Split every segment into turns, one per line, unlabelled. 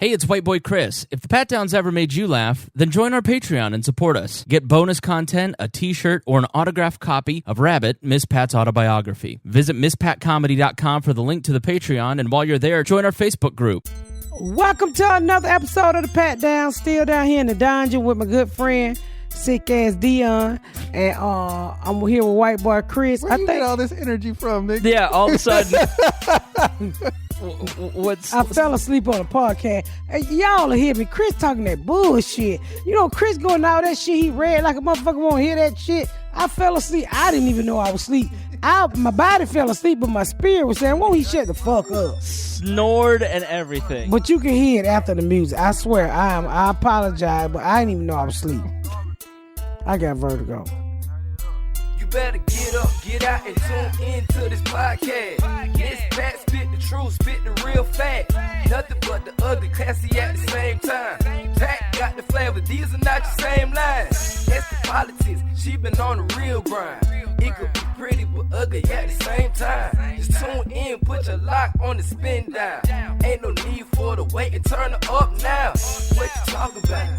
Hey, it's White Boy Chris. If the Pat Downs ever made you laugh, then join our Patreon and support us. Get bonus content, a t-shirt, or an autographed copy of Rabbit, Miss Pat's autobiography. Visit MissPatComedy.com for the link to the Patreon, and while you're there, join our Facebook group.
Welcome to another episode of the Pat Down. Still down here in the dungeon with my good friend, sick ass Deon, and I'm here with White Boy Chris.
Where you get all this energy from, nigga?
Yeah, all of a sudden.
I fell asleep on a podcast. Hey, y'all will hear me. Chris talking that bullshit. You know, Chris going all that shit. He read like a motherfucker won't hear that shit. I fell asleep. I didn't even know I was asleep. My body fell asleep, but my spirit was saying, won't he shut the fuck up?
Snored and everything.
But you can hear it after the music. I swear, I apologize, but I didn't even know I was asleep. I got vertigo.
You better get up, get out, and tune into this podcast. This Pat spit the truth, spit the real fact. Nothing but the ugly, classy at the same time. Pat got the flavor, these are not your same lines. That's the politics, she been on the real grind. It could be pretty but ugly at the same time. Just tune in, put your lock on the spin down. Ain't no need for the wait and turn it up now. What you talking about?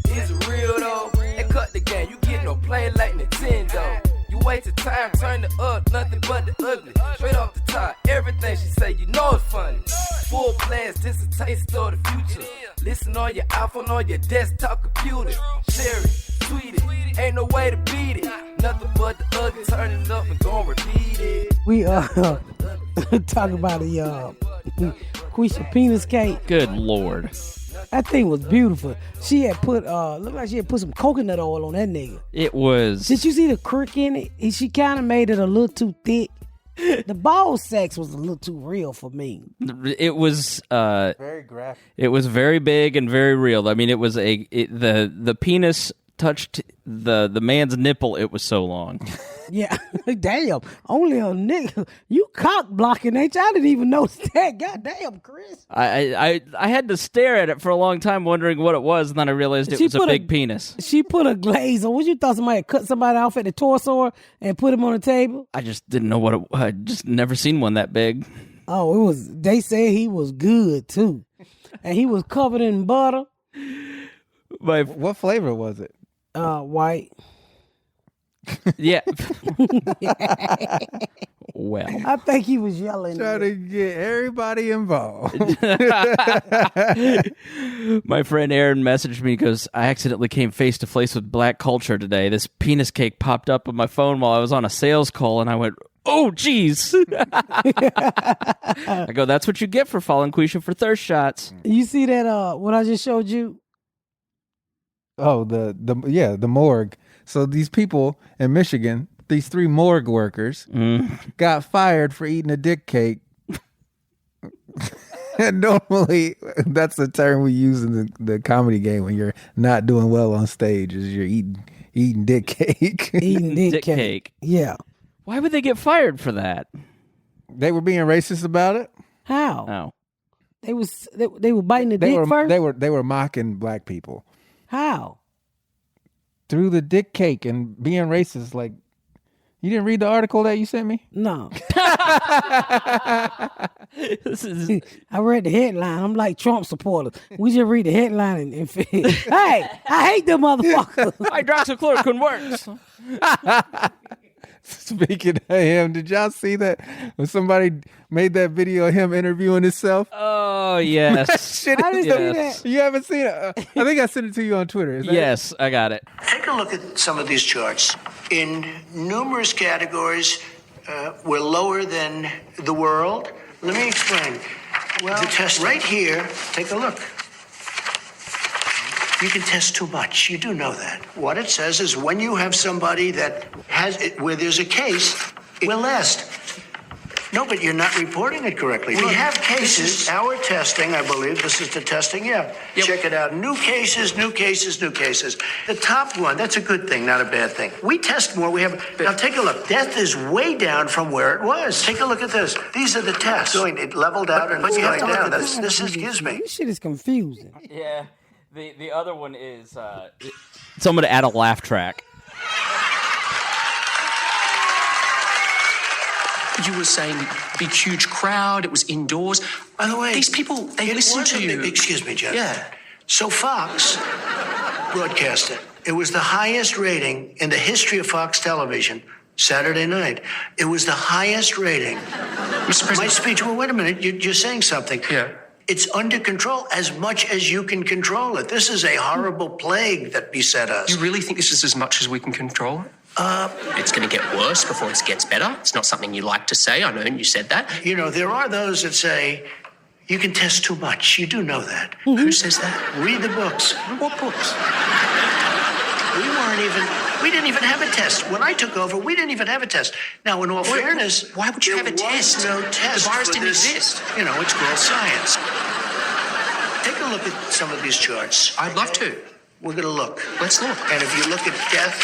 Is it real though? And cut the game, you get no play like Nintendo. You wasted time, turn it up, nothing but the ugly. Straight off the top, everything she say, you know it's funny. Full blast, this a taste of the future. Listen on your iPhone, on your desktop computer. Share it, tweet it, ain't no way to beat it. Nothing but the ugly, turn it up and gon' repeat it.
We talking about the Quisha penis cake.
Good Lord.
That thing was beautiful. She had put, looked like she had put some coconut oil on that nigga.
It was.
Did you see the crick in it? And she kind of made it a little too thick. The ball sex was a little too real for me.
It was
Very graphic.
It was very big and very real. I mean, it was the penis touched the man's nipple. It was so long.
Yeah, damn. Only a nigga. You cock blocking, ain't you? I didn't even notice that. Goddamn, Chris.
I had to stare at it for a long time, wondering what it was, and then I realized it was a big penis.
She put a glaze on. What you thought somebody had cut somebody off at the torso and put him on the table?
I just didn't know what it was. I just never seen one that big.
Oh, it was. They said he was good too, and he was covered in butter.
What flavor was it?
White.
Yeah. Well,
I think he was yelling.
Trying to get everybody involved.
My friend Aaron messaged me because I accidentally came face to face with black culture today. This penis cake popped up on my phone while I was on a sales call, and I went, "Oh, geez." I go, "That's what you get for following Quisha for thirst shots."
You see that? What I just showed you?
Oh, the morgue. So these people in Michigan, these 3 morgue workers, got fired for eating a dick cake. And normally, that's the term we use in the comedy game when you're not doing well on stage, is you're eating dick cake.
Eating dick cake.
Cake.
Yeah.
Why would they get fired for that?
They were being racist about it.
How?
Oh.
They were biting the dick first?
They were mocking black people.
How?
Through the dick cake and being racist. Like, you didn't read the article that you sent me?
No.
This is...
I read the headline. I'm like Trump supporters. We just read the headline and hey, I hate them motherfuckers.
Hydroxychloroquine works.
Speaking of him, did y'all see that when somebody made that video of him interviewing himself?
Oh, yes.
Shit,
I didn't see that.
You haven't seen it? I think I sent it to you on Twitter. Is that
Yes, I got it.
Take a look at some of these charts. In numerous categories, we're lower than the world. Let me explain. Well, the test right here, take a look. You can test too much. You do know that. What it says is when you have somebody that has it, where there's a case, it will last. No, but you're not reporting it correctly. We have cases. Our testing, I believe, this is the testing, yeah. Yep. Check it out. New cases, new cases, new cases. The top one, that's a good thing, not a bad thing. We test more. We have. Now take a look. Death is way down from where it was. Take a look at this. These are the tests. It leveled out and it's going down. This gives me.
This shit is confusing.
Yeah. The other one is someone to add a laugh track.
You were saying big, huge crowd. It was indoors.
By the way,
these people, they listen to you.
Excuse me, gentlemen.
Yeah.
So Fox broadcast it. It was the highest rating in the history of Fox Television. Saturday night. It was the highest rating.
Mr. President.
My speech, well, wait a minute. You're saying something.
Yeah.
It's under control as much as you can control it. This is a horrible plague that beset us.
You really think this is as much as we can control? It's going to get worse before it gets better. It's not something you like to say. I know you said that.
You know, there are those that say, you can test too much. You do know that.
Who says that?
Read the books.
What books?
We didn't even have a test. When I took over, we didn't even have a test. Now, in all fairness,
why would you have a test?
No test.
The virus
for
didn't
this.
exist.
You know, it's called science. Take a look at some of these charts.
I'd love to.
We're going to look.
Let's look.
And if you look at death,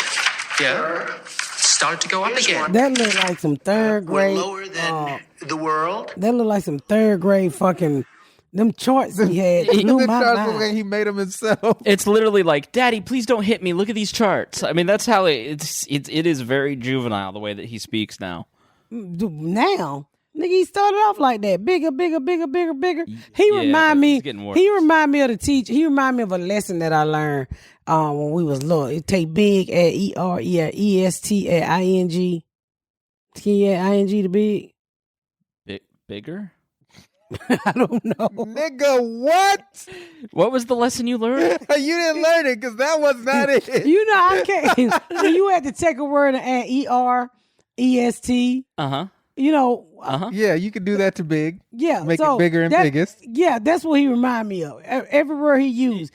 started to go up
here's
again.
one.
That look like some third
We're
grade.
lower than the world.
That look like some third grade fucking them charts he had. Blew
The
my
charts look
mind.
like he made them himself.
It's literally like, Daddy, please don't hit me. Look at these charts. I mean, that's how it is very juvenile the way that he speaks now.
Now, nigga, he started off like that, bigger. He
Yeah,
remind
but
me.
it's getting worse.
He remind me of the teacher. He remind me of a lesson that I learned when we was little. It take big at EREST at ING. Can you add ING to big?
Bigger?
I don't know.
Nigga, what?
What was the lesson you learned?
You didn't learn it because that was not it.
You know I can't. So you had to take a word and add EREST.
Uh-huh.
You know.
Yeah, you can do that to big.
Yeah,
Make
so
it bigger and biggest.
Yeah, that's what he remind me of. Every word he used,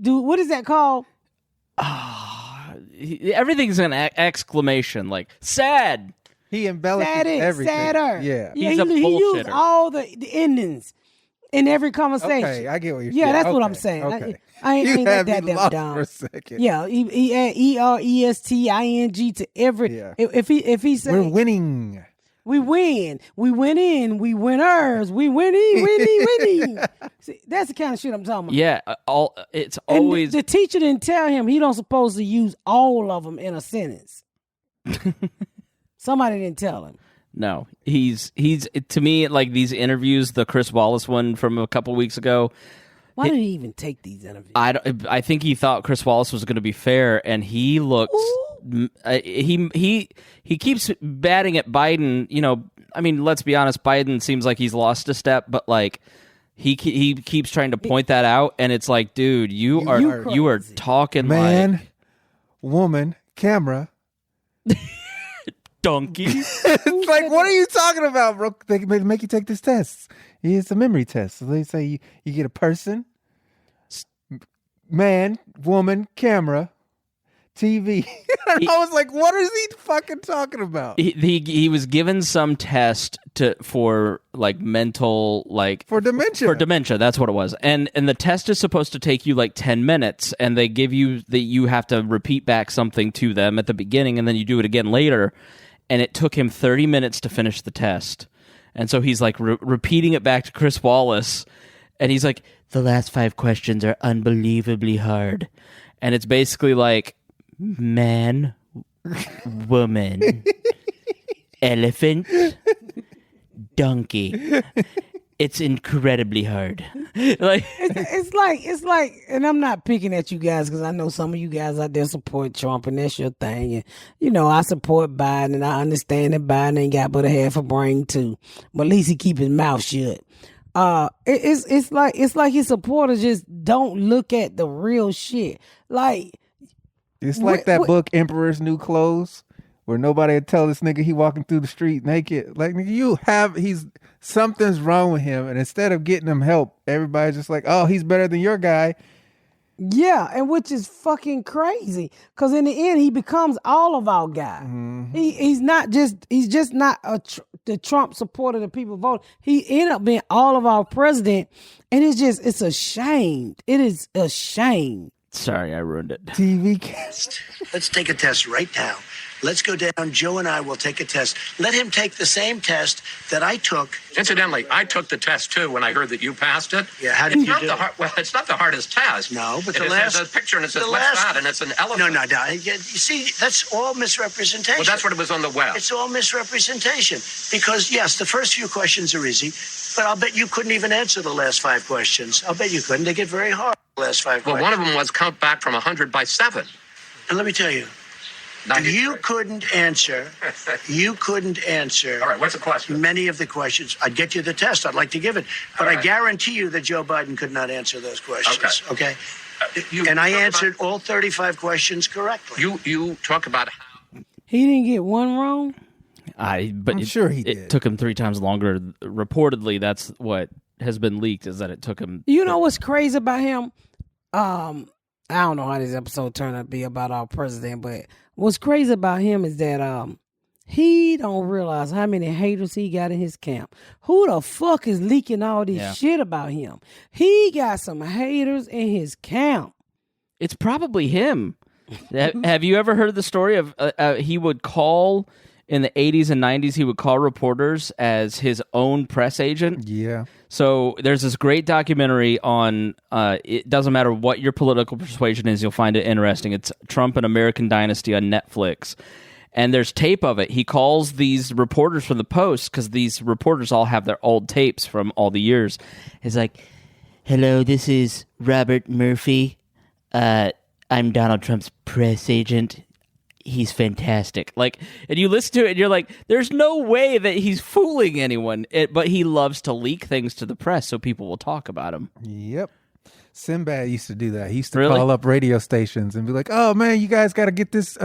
what is that called?
Everything's an exclamation, like, sad.
He embellishes
Sadder,
everything.
sadder.
Yeah.
He's a
he used
bullshitter.
all the endings in every conversation.
Okay, I get what you're saying.
Yeah, that's what I'm
Okay,
saying.
okay.
I ain't
You
that
had me
damn
lost
dumb.
for a second.
Yeah, he add ERESTING to every.
Yeah.
If he said
We're winning.
we win, we win in, we winners, we winning. See, that's the kind of shit I'm talking about.
Yeah, it's
And
always...
the teacher didn't tell him he don't supposed to use all of them in a sentence. Somebody didn't tell him.
No, he's to me, like these interviews, the Chris Wallace one from a couple weeks ago.
Why did he even take these interviews?
I think he thought Chris Wallace was going to be fair, and he looks. He keeps batting at Biden. You know, I mean, let's be honest. Biden seems like he's lost a step, but like he keeps trying to point that out, and it's like, dude, you are talking
Man,
like
woman, camera.
donkey.
It's like, what are you talking about, bro? They make you take this test. It's a memory test. So they say you get a person, man, woman, camera, TV. And I was like, what is he fucking talking about?
He was given some test for like mental
For dementia.
For dementia, that's what it was. And the test is supposed to take you like 10 minutes, and they give you that you have to repeat back something to them at the beginning, and then you do it again later. And it took him 30 minutes to finish the test. And so he's like repeating it back to Chris Wallace, and he's like, the last 5 questions are unbelievably hard. And it's basically like, man, woman, elephant, donkey. It's incredibly hard. Like
It's like, and I'm not picking at you guys because I know some of you guys out there support Trump and that's your thing. And you know, I support Biden and I understand that Biden ain't got but a half a brain too, but at least he keep his mouth shut. It's like his supporters just don't look at the real shit. Like
It's like that book, Emperor's New Clothes, where nobody would tell this nigga he walking through the street naked. Like, nigga, something's wrong with him. And instead of getting him help, everybody's just like, oh, he's better than your guy.
Yeah, and which is fucking crazy. Because in the end, he becomes all of our guy. Mm-hmm. He's just not the Trump supporter that people vote. He ended up being all of our president. And it's a shame. It is a shame.
Sorry, I ruined it.
TV cast.
Let's take a test right now. Let's go down. Joe and I will take a test. Let him take the same test that I took.
Incidentally, I took the test too when I heard that you passed it.
Yeah, how did you do it?
Well, it's not the hardest test.
No, but
there's a picture and it says, what's that? And it's an elephant.
No. You see, that's all misrepresentation.
Well, that's what it was on the web.
It's all misrepresentation. Because, yes, the first few questions are easy, but I'll bet you couldn't even answer the last 5 questions. I'll bet you couldn't. They get very hard, the last 5 questions.
Well, one of them was count back from 100 by 7.
And let me tell you,
93.
You couldn't answer.
All right, what's the question?
Many of the questions. I'd get you the test. I'd like to give it. But I guarantee you that Joe Biden could not answer those questions. Okay? And I answered all 35 questions correctly.
You talk about how...
He didn't get one wrong?
I'm
sure he did.
It took him 3 times longer. Reportedly, that's what has been leaked, is that it took him...
You know what's crazy about him? I don't know how this episode turned out to be about our president, but what's crazy about him is that he don't realize how many haters he got in his camp. Who the fuck is leaking all this shit about him? He got some haters in his camp.
It's probably him. Have you ever heard the story of he would call in the 80s and 90s, he would call reporters as his own press agent?
Yeah.
So there's this great documentary on, it doesn't matter what your political persuasion is, you'll find it interesting. It's Trump and American Dynasty on Netflix. And there's tape of it. He calls these reporters from the Post, because these reporters all have their old tapes from all the years. He's like, "Hello, this is Robert Murphy. I'm Donald Trump's press agent. He's fantastic." Like, and you listen to it and you're like, there's no way that he's fooling anyone. But he loves to leak things to the press so people will talk about him.
Yep. Sinbad used to do that. He used to call up radio stations and be like, "Oh man, you guys got to get this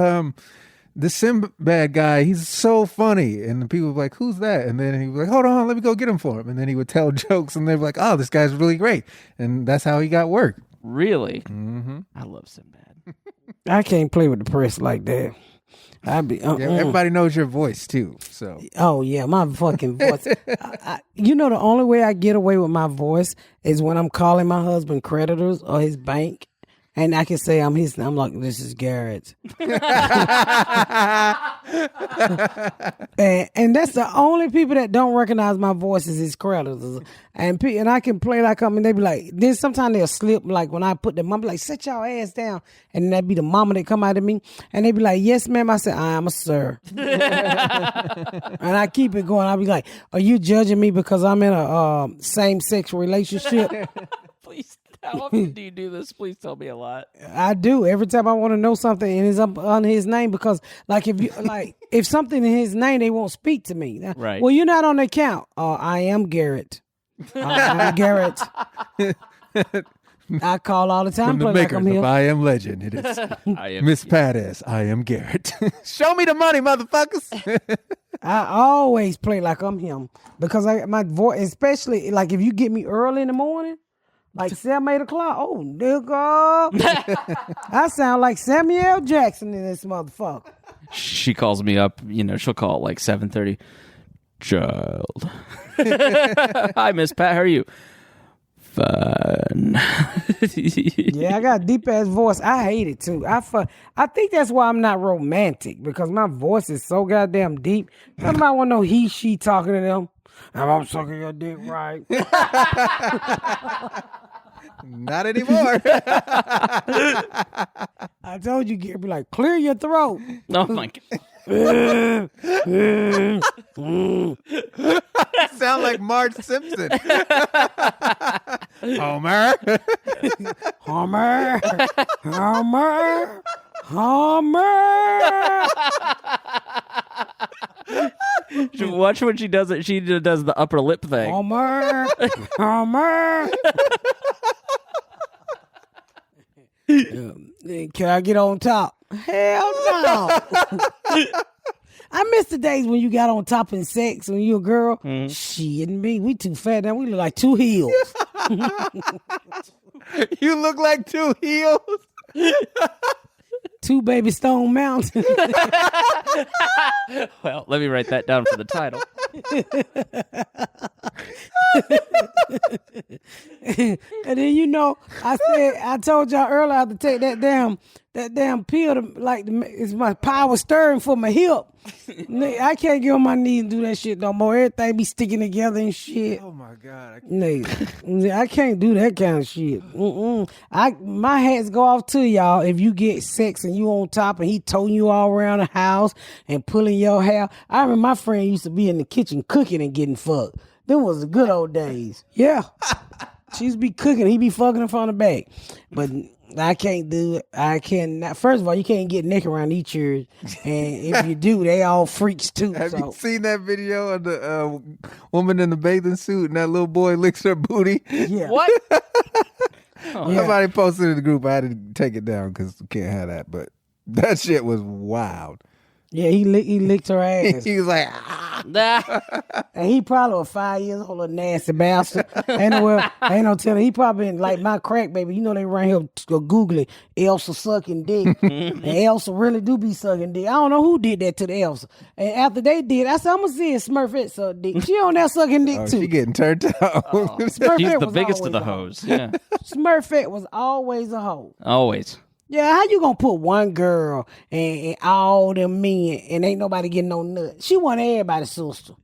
this Sinbad guy. He's so funny." And the people would be like, "Who's that?" And then he was like, "Hold on, let me go get him for him." And then he would tell jokes and they'd be like, "Oh, this guy's really great." And that's how he got work.
Really?
Mm-hmm.
I love Sinbad.
I can't play with the press like that.
Everybody knows your voice too. So.
Oh yeah, my fucking voice. You know, the only way I get away with my voice is when I'm calling my husband creditors or his bank, and I can say I'm like, "This is Garrett," and that's the only people that don't recognize my voice is his creditors, and I can play like and they be like, then sometimes they'll slip, like when I put them, I'm like, "Sit your ass down," and that'd be the mama that come out of me, and they be like, "Yes, ma'am." I said, "I am a sir," and I keep it going. I'll be like, "Are you judging me because I'm in a same-sex relationship?"
Please. How often do you do this? Please tell me a lot.
I do every time I want to know something, and it's up on his name, because like if something in his name, they won't speak to me.
Right.
Well, you're not on the account. I am Garrett. I'm Garrett. I call all the time.
From the
play
makers
like I'm here.
of I Am Legend, it is Miss Pattis. I am Garrett. Show me the money, motherfuckers.
I always play like I'm him, because my voice, especially like if you get me early in the morning. Like 7, 8 o'clock. Oh, nigga. I sound like Samuel Jackson in this motherfucker.
She calls me up, she'll call at like 7:30. Child. Hi, Miss Pat. How are you? Fine.
Yeah, I got a deep ass voice. I hate it too. I think that's why I'm not romantic, because my voice is so goddamn deep. Nobody want no he, she talking to them. I'm sucking your dick right.
Not anymore.
I told you, be like, clear your throat.
Oh my God.
Sound like Marge Simpson. Homer.
Homer. Homer. Homer.
Watch when she does it. She does the upper lip thing.
Homer. Homer. Can I get on top? Hell no. I miss the days when you got on top in sex when you a girl. Shit, and me, we too fat now. We look like 2 heels.
You look like 2 heels.
2 baby Stone Mountain.
Well, let me write that down for the title.
And then I told y'all earlier I have to take that damn pill it's my power stirring for my hip. I can't get on my knees and do that shit no more. Everything be sticking together and shit.
Oh my God.
I can't do that kind of shit. My hats go off to y'all if you get sex and you on top and he towing you all around the house and pulling your hair. I remember my friend used to be in the kitchen cooking and getting fucked. Them was the good old days. Yeah. She used to be cooking. He be fucking her from the back. But I can't do it. I cannot. First of all, you can't get naked around these chairs. And if you do, they all freaks too.
Have you seen that video of the woman in the bathing suit and that little boy licks her booty?
Yeah.
What?
Somebody posted in the group. I had to take it down because we can't have that. But that shit was wild.
Yeah, he licked her ass.
He was like,
And he probably was 5 years old, a nasty bastard. Ain't no telling. He probably been like my crack baby. You know they around here to go Google it. Elsa sucking dick. And Elsa really do be sucking dick. I don't know who did that to the Elsa. And after they did, I said, I'm going to see if Smurfette suck dick. She on there sucking dick too.
She getting turned out.
She's the biggest of the hoes. Yeah.
Smurfette was always a hoe.
Always.
Yeah, how you gonna put one girl and all them men and ain't nobody getting no nut? She wasn't everybody's sister.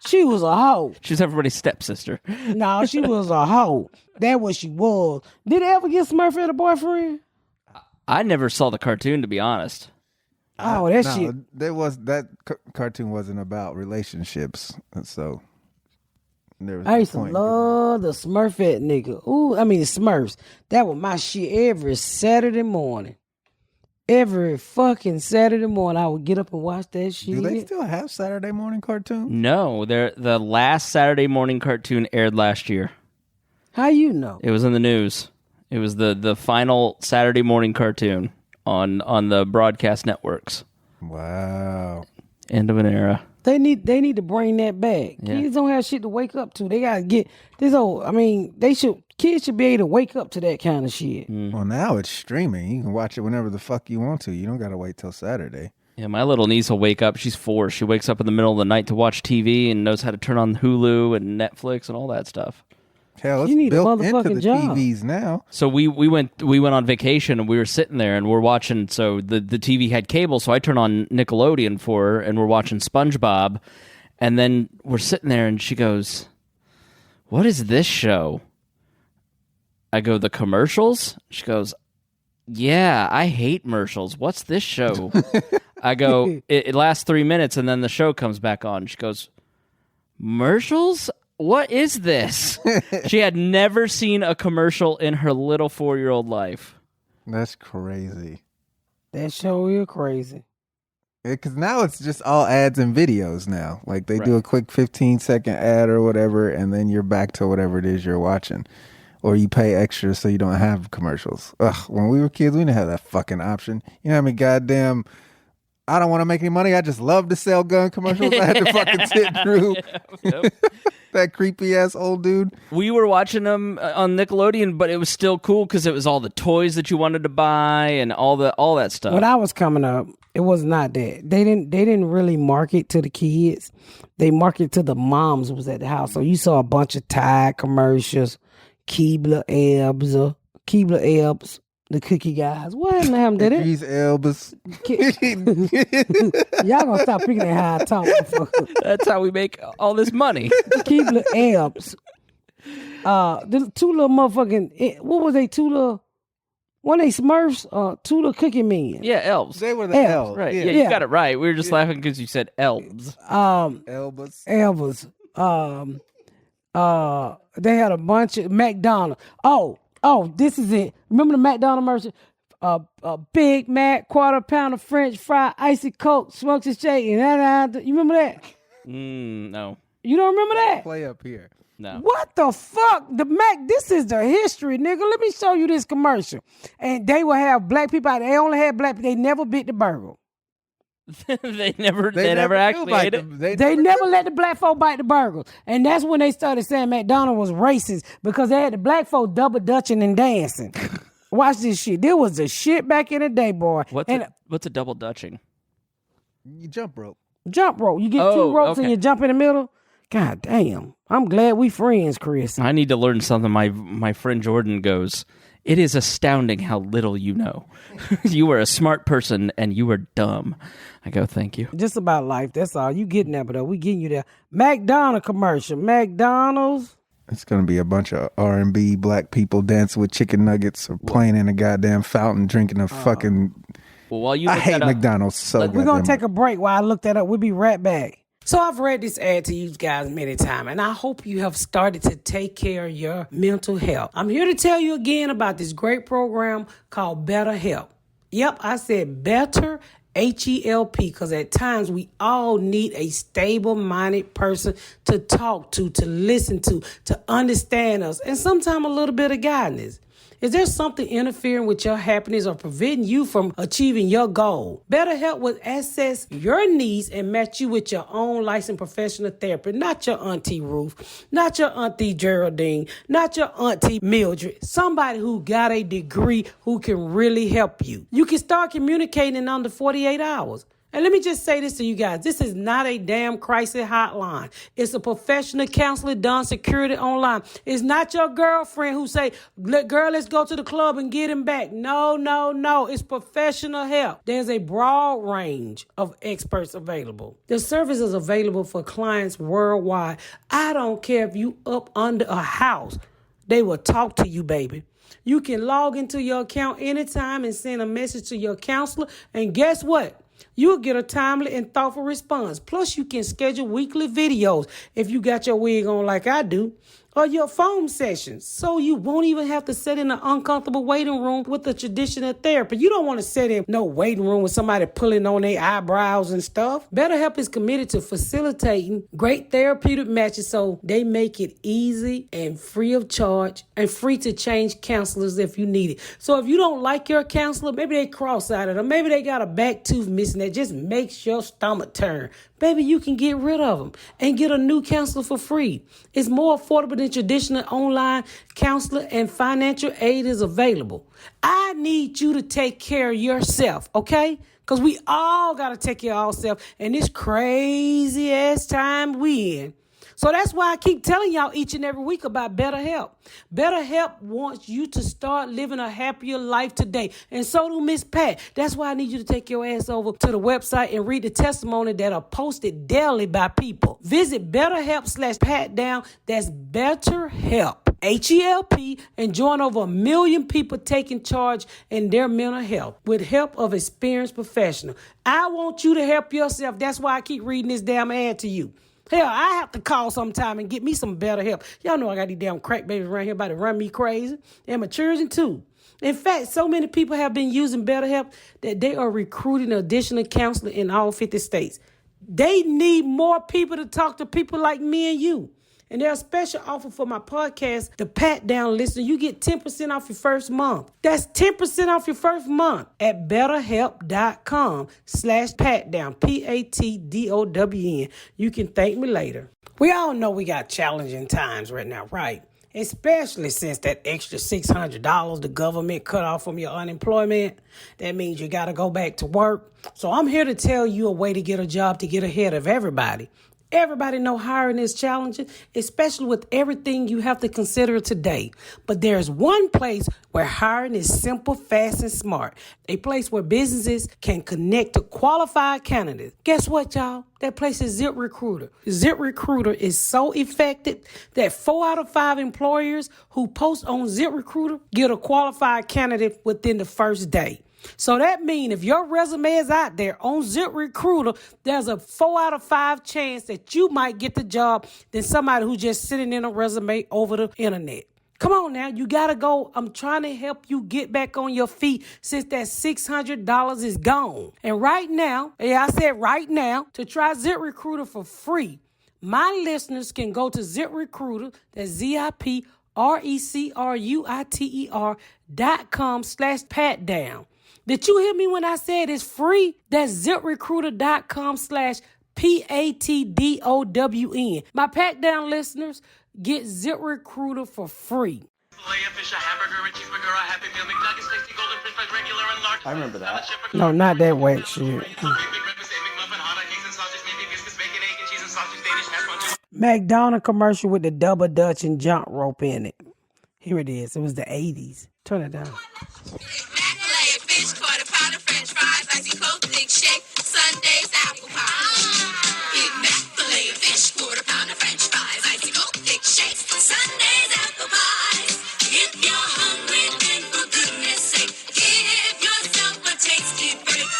She was a hoe.
She's everybody's stepsister.
No, she was a hoe. That what she was. Did they ever get Smurfette a boyfriend?
I never saw the cartoon, to be honest.
Oh, shit.
That cartoon wasn't about relationships, so.
I used to love the Smurfette nigga. Ooh, I mean the Smurfs. That was my shit every Saturday morning. Every fucking Saturday morning, I would get up and watch that shit.
Do they still have Saturday morning cartoons?
No, the last Saturday morning cartoon aired last year.
How you know?
It was in the news. It was the final Saturday morning cartoon on the broadcast networks.
Wow.
End of an era.
They need to bring that back.
Yeah.
Kids don't have shit to wake up to. They gotta get this old. I mean, kids should be able to wake up to that kind of shit.
Well, now it's streaming. You can watch it whenever the fuck you want to. You don't gotta wait till Saturday.
Yeah, my little niece will wake up. She's 4. She wakes up in the middle of the night to watch TV and knows how to turn on Hulu and Netflix and all that stuff.
Hell, it's
You need a
built into
motherfucking
the
job.
TVs now.
So we went on vacation and we were sitting there and we're watching. So the TV had cable, so I turn on Nickelodeon for her and we're watching SpongeBob, and then we're sitting there and she goes, "What is this show?" I go, "The commercials?" She goes, "Yeah, I hate commercials. What's this show?" I go, it lasts 3 minutes and then the show comes back on. She goes, "Commercials? What is this?" She had never seen a commercial in her little 4-year-old life.
That's crazy.
That show is crazy.
Because now it's just all ads and videos now. Like they do a quick 15-second ad or whatever, and then you're back to whatever it is you're watching. Or you pay extra so you don't have commercials. Ugh, when we were kids, we didn't have that fucking option. You know how many goddamn... I don't want to make any money. I just love to sell gun commercials. I had to fucking sit through that creepy ass old dude.
We were watching them on Nickelodeon, but it was still cool because it was all the toys that you wanted to buy and all that stuff.
When I was coming up, it was not that. They didn't really market to the kids. They marketed to the moms who was at the house. So you saw a bunch of Tide commercials, Keebler Elbs, the cookie guys. What happened to that?
These Elbas.
Y'all gonna stop picking that how I talk, motherfucker.
That's how we make all this money.
Keebler Elbs. The two little motherfucking, what was they? Two little, one they Smurfs, two little cookie men.
Yeah, elves.
They were the elves.
Right.
Yeah.
Yeah, you got it right. We were just laughing because you said elves.
Elbas.
They had a bunch of McDonald. Oh, this is it. Remember the McDonald merchant? Big Mac, quarter pound of French fry, icy Coke, smoked and shake. You remember that?
No.
You don't remember that?
Play up here.
No.
What the fuck? The Mac, this is the history, nigga. Let me show you this commercial. And they will have black people out there. They only had black people. They never bit the burger.
They never actually ate it.
They never let the black folk bite the burgers. And that's when they started saying McDonald was racist because they had the black folk double dutching and dancing. Watch this shit. There was a shit back in the day, boy.
What's a double dutching?
You jump rope.
Jump rope. You get two ropes and you jump in the middle. God damn. I'm glad we friends, Chris.
I need to learn something. My friend Jordan goes, it is astounding how little you know. You are a smart person and you are dumb. I go, thank you.
Just about life. That's all. You getting that, but we getting you there. McDonald commercial. McDonald's.
It's going to be a bunch of R&B black people dancing with chicken nuggets or playing in a goddamn fountain, drinking a fucking...
Well, while you
I
look
hate
that up,
McDonald's so
We're going
goddamn
to take a break while I look that up. We'll be right back. So I've read this ad to you guys many times, and I hope you have started to take care of your mental health. I'm here to tell you again about this great program called BetterHelp. Yep, I said better, H-E-L-P, because at times we all need a stable-minded person to talk to listen to understand us, and sometimes a little bit of guidance. Is there something interfering with your happiness or preventing you from achieving your goal? BetterHelp will assess your needs and match you with your own licensed professional therapist, not your Auntie Ruth, not your Auntie Geraldine, not your Auntie Mildred, somebody who got a degree who can really help you. You can start communicating in under 48 hours. And let me just say this to you guys. This is not a damn crisis hotline. It's a professional counselor done security online. It's not your girlfriend who say, girl, let's go to the club and get him back. No. It's professional help. There's a broad range of experts available. The service is available for clients worldwide. I don't care if you up under a house. They will talk to you, baby. You can log into your account anytime and send a message to your counselor. And guess what? You'll get a timely and thoughtful response. Plus, you can schedule weekly videos if you got your wig on like I do, or your phone sessions, so you won't even have to sit in an uncomfortable waiting room with a traditional therapist. You don't want to sit in no waiting room with somebody pulling on their eyebrows and stuff. BetterHelp is committed to facilitating great therapeutic matches, so they make it easy and free of charge and free to change counselors if you need it. So if you don't like your counselor, maybe they cross-eyed or maybe they got a back tooth missing that just makes your stomach turn. Baby, you can get rid of them and get a new counselor for free. It's more affordable than traditional online counselor, and financial aid is available. I need you to take care of yourself, okay? Because we all got to take care of ourselves in this crazy ass time we in. So that's why I keep telling y'all each and every week about BetterHelp. BetterHelp wants you to start living a happier life today. And so do Miss Pat. That's why I need you to take your ass over to the website and read the testimony that are posted daily by people. Visit BetterHelp/PatDown. That's BetterHelp, H-E-L-P, and join over 1 million people taking charge in their mental health with help of experienced professionals. I want you to help yourself. That's why I keep reading this damn ad to you. Hell, I have to call sometime and get me some better help. Y'all know I got these damn crack babies around here about to run me crazy. And my children too. In fact, so many people have been using BetterHelp that they are recruiting additional counselors in all 50 states. They need more people to talk to people like me and you. And there's a special offer for my podcast, The Pat Down listener. You get 10% off your first month. That's 10% off your first month at betterhelp.com/patdown, PATDOWN. You can thank me later. We all know we got challenging times right now, right? Especially since that extra $600 the government cut off from your unemployment. That means you got to go back to work. So I'm here to tell you a way to get a job to get ahead of everybody. Everybody know hiring is challenging, especially with everything you have to consider today. But there's one place where hiring is simple, fast, and smart. A place where businesses can connect to qualified candidates. Guess what, y'all? That place is ZipRecruiter. ZipRecruiter is so effective that 4 out of 5 employers who post on ZipRecruiter get a qualified candidate within the first day. So that means if your resume is out there on ZipRecruiter, there's a 4 out of 5 chance that you might get the job than somebody who's just sitting in a resume over the internet. Come on now, you got to go. I'm trying to help you get back on your feet since that $600 is gone. And right now, I said right now, to try ZipRecruiter for free, my listeners can go to ZipRecruiter, that's ZipRecruiter.com/patdown. Did you hear me when I said it's free? That's ZipRecruiter.com/PATDOWN. My Pat Down listeners, get ZipRecruiter for free.
I remember that.
No, not that whack shit. McDonald commercial with the double Dutch and jump rope in it. Here it is. It was the 80s. Turn it down.
Fish, quarter pounder, French fries, icy coke, thick shake, Sundays, apple pie. Big Mac, filet of fish, quarter pounder, French fries, icy coke, thick shake, Sundays, apple pies. If you're hungry, then for goodness sake, give yourself a tasty break.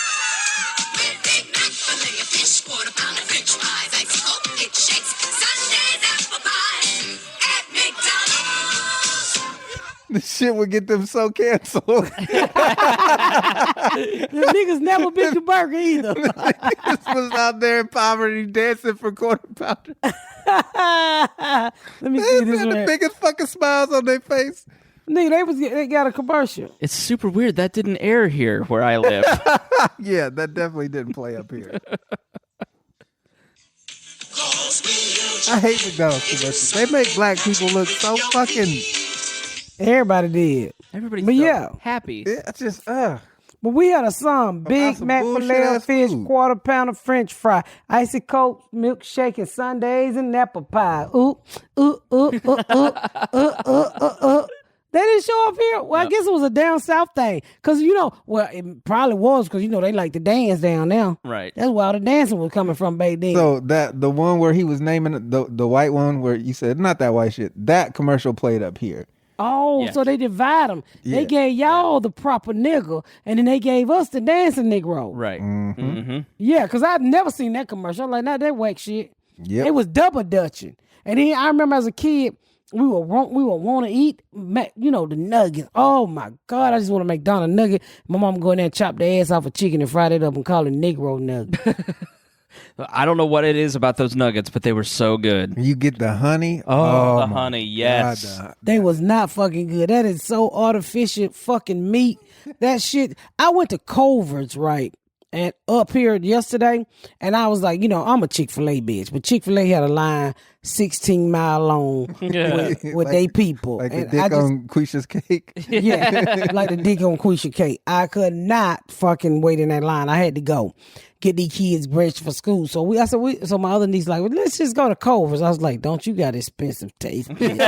With Big Mac, filet of fish, quarter pounder, French fries, icy coke, thick shakes, Sundays, apple pies. At McDonald's.
The shit would get them so canceled.
The niggas never been to burger either.
Niggas was out there in poverty dancing for quarter pounder.
Let me see this
They had the
one.
biggest fucking smiles on their face.
Nigga, they got a commercial.
It's super weird. That didn't air here where I live.
Yeah, that definitely didn't play up here. I hate McDonald's commercials. They make black people look so fucking...
Everybody did.
Everybody's
But
so
yeah.
happy.
It's just,
But we had a song, Big
some
Mac
bullshit
filet
ass
fish,
food.
quarter pounder French fry, icy coke, milkshake, and Sundays and apple pie. Ooh, ooh, ooh, ooh, ooh. They didn't show up here. Well, I guess it was a down south thing. Because, it probably was because, they like to dance down there.
Right.
That's where all the dancing was coming from back then.
So the one where he was naming the white one where you said, not that white shit, that commercial played up here.
Oh,
Yeah.
so they divide them.
Yeah.
They gave y'all the proper nigga, and then they gave us the dancing Negro.
Right.
Yeah, because I've never seen that commercial. I'm like, not that whack shit.
Yep.
It was double dutching. And then I remember as a kid, we would want to eat, the nuggets. Oh, my God, I just want a McDonald's nugget. My mom go in there and chop the ass off a chicken and fry it up and call it Negro nugget.
I don't know what it is about those nuggets, but they were so good.
You get the honey.
Oh, the
my
honey, yes.
God,
They was not fucking good. That is so artificial fucking meat. That shit. I went to Culver's, right? And up here yesterday, and I was like, I'm a Chick-fil-A bitch, but Chick-fil-A had a line 16 mile long with they people.
like the
and
dick
I just,
on Quisha's cake.
yeah, like the dick on Quisha cake. I could not fucking wait in that line. I had to go get these kids breakfast for school. So so my other niece like, well, let's just go to Culver's. I was like, don't you got expensive taste, bitch?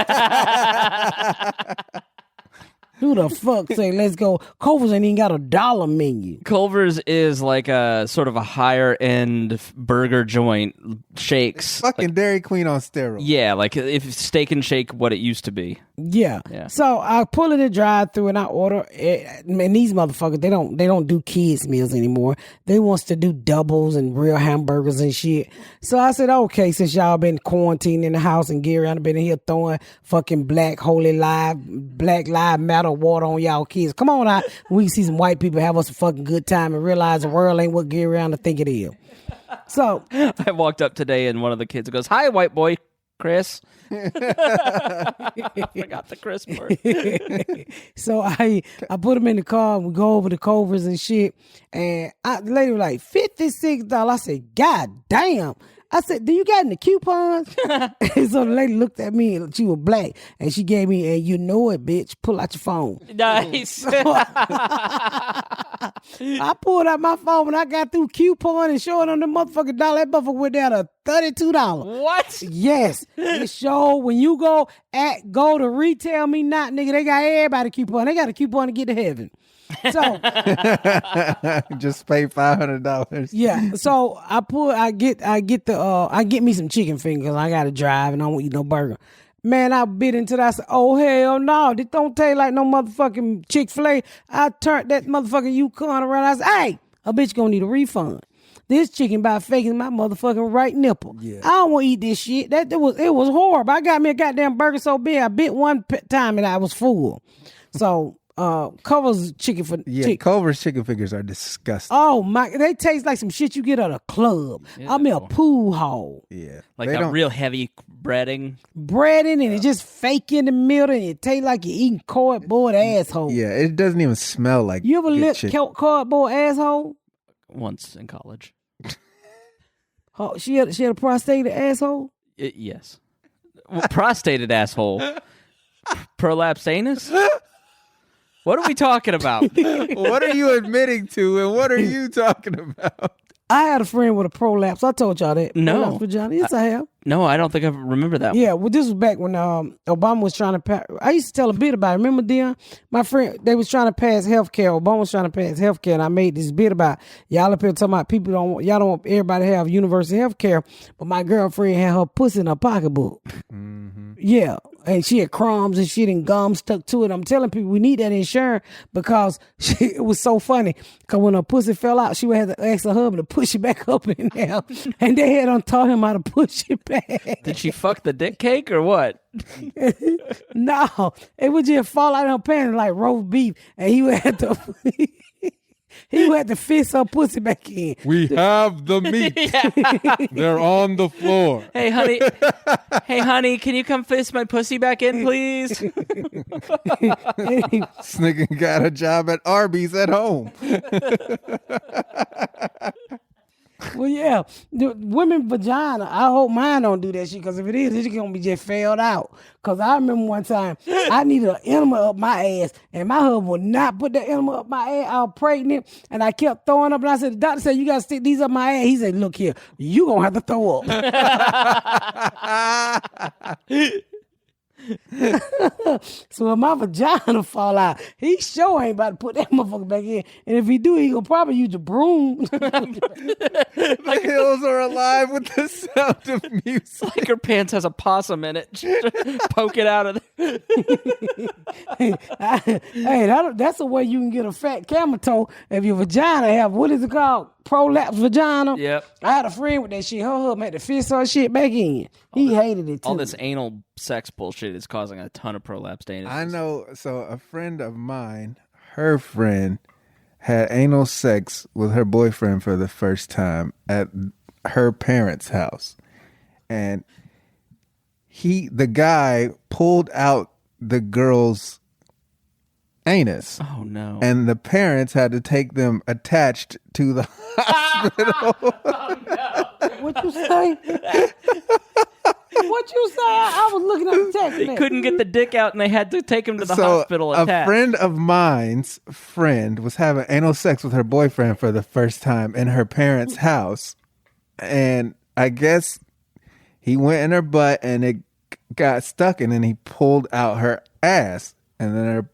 Who the fuck say let's go? Culver's ain't even got a dollar menu.
Culver's is like a sort of a higher end burger joint, shakes.
Fucking Dairy Queen on steroids.
Yeah, like if Steak and Shake what it used to be.
Yeah.
Yeah.
So I pull in the drive through and I order. And these motherfuckers, they don't do kids meals anymore. They wants to do doubles and real hamburgers and shit. So I said, okay, since y'all been quarantined in the house and Garrett, I've been in here throwing fucking black live matter water on y'all kids. Come on out. We can see some white people have us a fucking good time and realize the world ain't what Garrett around to think it is. So
I walked up today and one of the kids goes, "Hi, white boy, Chris." I forgot the Chris part.
So I put him in the car and we go over to Culver's and shit. And the lady was like, $56. I said, God damn. I said, do you got any coupons? And so the lady looked at me and she was black. And she gave me, and you know it, bitch, pull out your phone.
Nice.
I pulled out my phone and I got through coupon and showing them the motherfucking dollar. That motherfucker went down to $32.
What?
Yes. It showed when you go to Retail Me Not, nigga, they got everybody coupon. They got a coupon to get to heaven. So
just pay $500.
yeah, so I get me some chicken fingers. I gotta drive and I don't eat no burger. Man, I bit into that. I said, oh hell no, this don't taste like no motherfucking Chick-fil-A. I turned that motherfucking Yukon around. I said, hey, a bitch gonna need a refund. This chicken by faking my motherfucking right nipple. Yeah. I don't want to eat this shit. It was horrible. I got me a goddamn burger so big I bit one time and I was full. So. Culver's chicken for
Culver's chicken fingers are disgusting.
Oh my! They taste like some shit you get at a club. I mean a pool hall.
Yeah,
Like that real heavy breading.
Breading and it just fake in the middle and it tastes like you're eating cardboard asshole.
Yeah, it doesn't even smell like.
You ever
good
licked
chicken.
cardboard asshole?
Once in college.
Oh, she had a prostate asshole.
Yes. Well, prostated asshole. Prolapsed anus. What are we talking about?
What are you admitting to, and what are you talking about?
I had a friend with a prolapse. I told y'all that.
No.
Prolapse vagina. Yes, I have.
No, I don't think I remember that.
Yeah, well, this was back when Obama was trying to pass. I used to tell a bit about it. Remember, Deon? My friend, they was trying to pass health care. Obama was trying to pass health care, and I made this bit about y'all up here talking about y'all don't want everybody to have universal health care, but my girlfriend had her pussy in her pocketbook. Mm-hmm. Yeah, and she had crumbs and shit and gum stuck to it. I'm telling people we need that insurance because it was so funny. Because when her pussy fell out, she would have to ask her husband to push it back up in there, and they had taught him how to push it back.
Did she fuck the dick cake or what?
No, it would just fall out of her pants like roast beef, and he would have to fist her pussy back in.
We have the meat. They're on the floor.
Hey, honey, can you come fist my pussy back in, please?
This nigga got a job at Arby's at home.
Well, yeah, the women vagina, I hope mine don't do that shit, because if it is, it's going to be just failed out. Because I remember one time, I needed an enema up my ass, and my husband would not put the enema up my ass. I was pregnant, and I kept throwing up, and I said, the doctor said, you got to stick these up my ass. He said, look here, you going to have to throw up. So if my vagina fall out, he sure ain't about to put that motherfucker back in. And if he do, he gonna probably use the broom.
The hills are alive with the sound of music.
Like her pants has a possum in it. Poke it out of there.
Hey, that's a way you can get a fat camel toe if your vagina have, what is it called? Prolapsed vagina.
Yep.
I had a friend with that shit. Her husband had to fist her shit back in. He hated it too.
All this anal sex bullshit is causing a ton of prolapsed anuses.
I know. So a friend of mine, her friend, had anal sex with her boyfriend for the first time at her parents' house. And the guy pulled out the girl's anus.
Oh, no.
And the parents had to take them attached to the hospital.
Oh, no.
What you say? What you say? I was looking at the text.
They couldn't get the dick out, and they had to take him to the hospital attached.
A friend of mine's friend was having anal sex with her boyfriend for the first time in her parents' house. And I guess he went in her butt, and it got stuck, and then he pulled out her ass. And then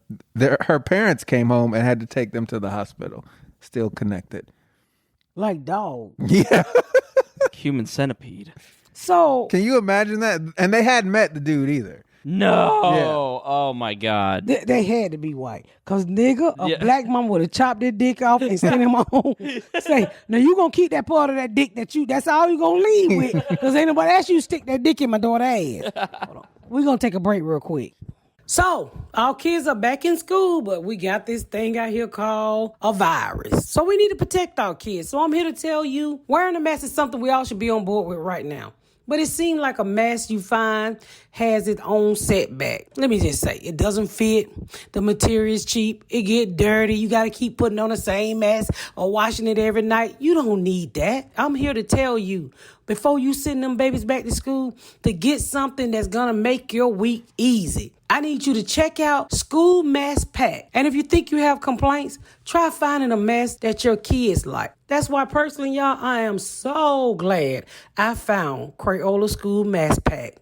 her parents came home and had to take them to the hospital. Still connected.
Like dog.
Yeah.
Human centipede.
So
can you imagine that? And they hadn't met the dude either.
No.
Yeah.
Oh, my God.
They had to be white. Because, nigga, a black mama would have chopped their dick off and sent him home. Say, now you going to keep that part of that dick that's all you going to leave with. Because ain't nobody asked you to stick that dick in my daughter's ass. Hold on. We're going to take a break real quick. So, our kids are back in school, but we got this thing out here called a virus. So, we need to protect our kids. So, I'm here to tell you, wearing a mask is something we all should be on board with right now. But it seems like a mask you find has its own setback. Let me just say, it doesn't fit. The material is cheap. It get dirty. You got to keep putting on the same mask or washing it every night. You don't need that. I'm here to tell you, before you send them babies back to school, to get something that's going to make your week easy. I need you to check out School Mask Pack. And if you think you have complaints, try finding a mask that your kids like. That's why personally, y'all, I am so glad I found Crayola School Mask Pack.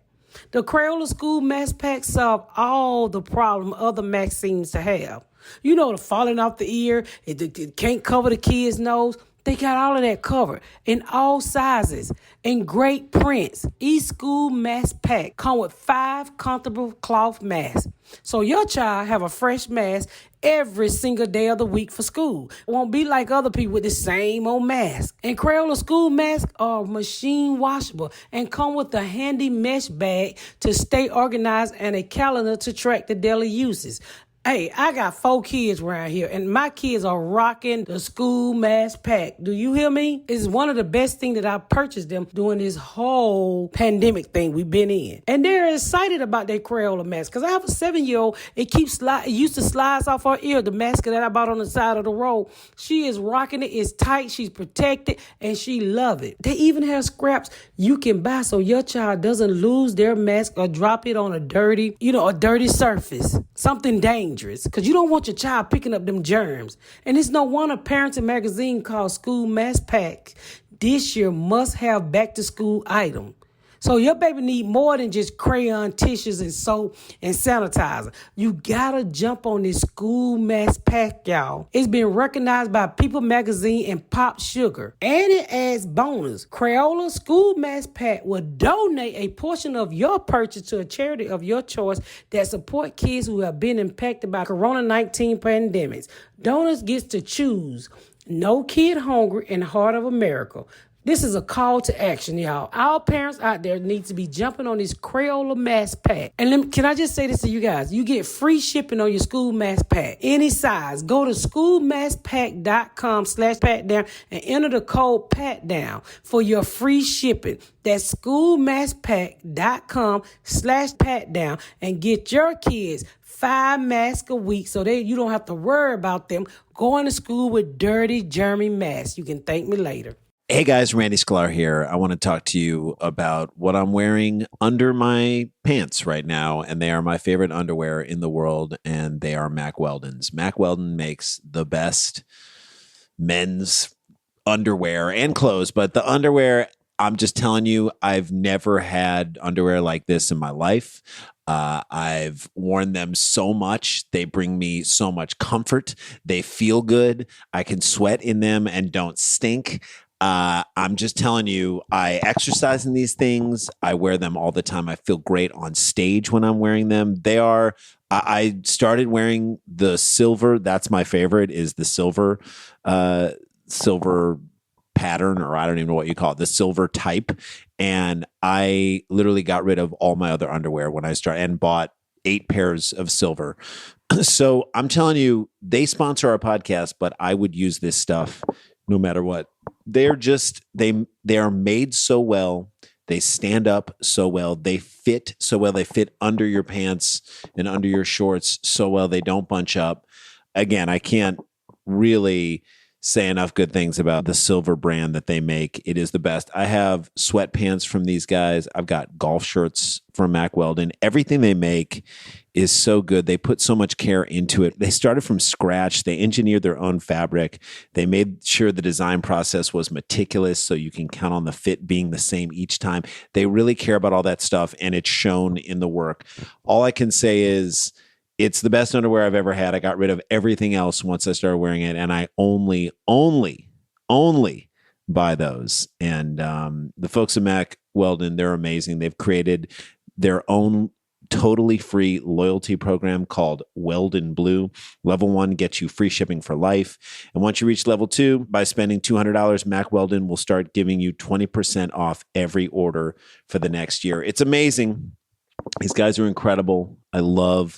The Crayola School Mask Pack solve all the problem other masks seems to have. You know, the falling off the ear, it can't cover the kid's nose. They got all of that covered in all sizes and great prints. Each School Mask Pack come with 5 comfortable cloth masks. So your child have a fresh mask every single day of the week for school. It won't be like other people with the same old mask. And Crayola School masks are machine washable and come with a handy mesh bag to stay organized and a calendar to track the daily uses. Hey, I got 4 kids around here, and my kids are rocking the School Mask Pack. Do you hear me? It's one of the best things that I purchased them during this whole pandemic thing we've been in. And they're excited about their Crayola mask, because I have a 7-year-old. It used to slide off her ear, the mask that I bought on the side of the road. She is rocking it. It's tight. She's protected, and she love it. They even have scraps you can buy so your child doesn't lose their mask or drop it on a dirty surface, something dangerous. Because you don't want your child picking up them germs. And it's no wonder Parenting Magazine called School Mask Pack this year must have back to school item. So your baby need more than just crayon, tissues, and soap and sanitizer. You gotta jump on this school mass pack, y'all. It's been recognized by People Magazine and Pop Sugar. And it adds bonus. Crayola School Mass Pack will donate a portion of your purchase to a charity of your choice that support kids who have been impacted by Corona-19 pandemics. Donors gets to choose No Kid Hungry and Heart of America. This is a call to action, y'all. Our parents out there need to be jumping on this Crayola mass pack. And can I just say this to you guys? You get free shipping on your school mass pack. Any size. Go to schoolmasspack.com/patdown and enter the code PATDOWN for your free shipping. That's schoolmasspack.com/patdown and get your kids 5 masks a week so you don't have to worry about them going to school with dirty, germy masks. You can thank me later.
Hey guys, Randy Sklar here. I want to talk to you about what I'm wearing under my pants right now, and they are my favorite underwear in the world, and they are Mack Weldon's. Mack Weldon makes the best men's underwear and clothes, but the underwear, I'm just telling you, I've never had underwear like this in my life. I've worn them so much. They bring me so much comfort. They feel good. I can sweat in them and don't stink. I'm just telling you, I exercise in these things. I wear them all the time. I feel great on stage when I'm wearing them. I started wearing the silver. That's my favorite, is the silver pattern, or I don't even know what you call it, the silver type. And I literally got rid of all my other underwear when I started and bought 8 pairs of silver. So I'm telling you, they sponsor our podcast, but I would use this stuff no matter what. They're just, they are made so well. They stand up so well. They fit so well. They fit under your pants and under your shorts so well. They don't bunch up. Again, I can't really say enough good things about the silver brand that they make. It is the best. I have sweatpants from these guys. I've got golf shirts from Mack Weldon. Everything they make is so good. They put so much care into it. They started from scratch. They engineered their own fabric. They made sure the design process was meticulous so you can count on the fit being the same each time. They really care about all that stuff, and it's shown in the work. All I can say is it's the best underwear I've ever had. I got rid of everything else once I started wearing it, and I only buy those. And the folks at Mack Weldon, they're amazing. They've created their own totally free loyalty program called Weldon Blue. Level 1 gets you free shipping for life. And once you reach level 2, by spending $200, Mack Weldon will start giving you 20% off every order for the next year. It's amazing. These guys are incredible. I love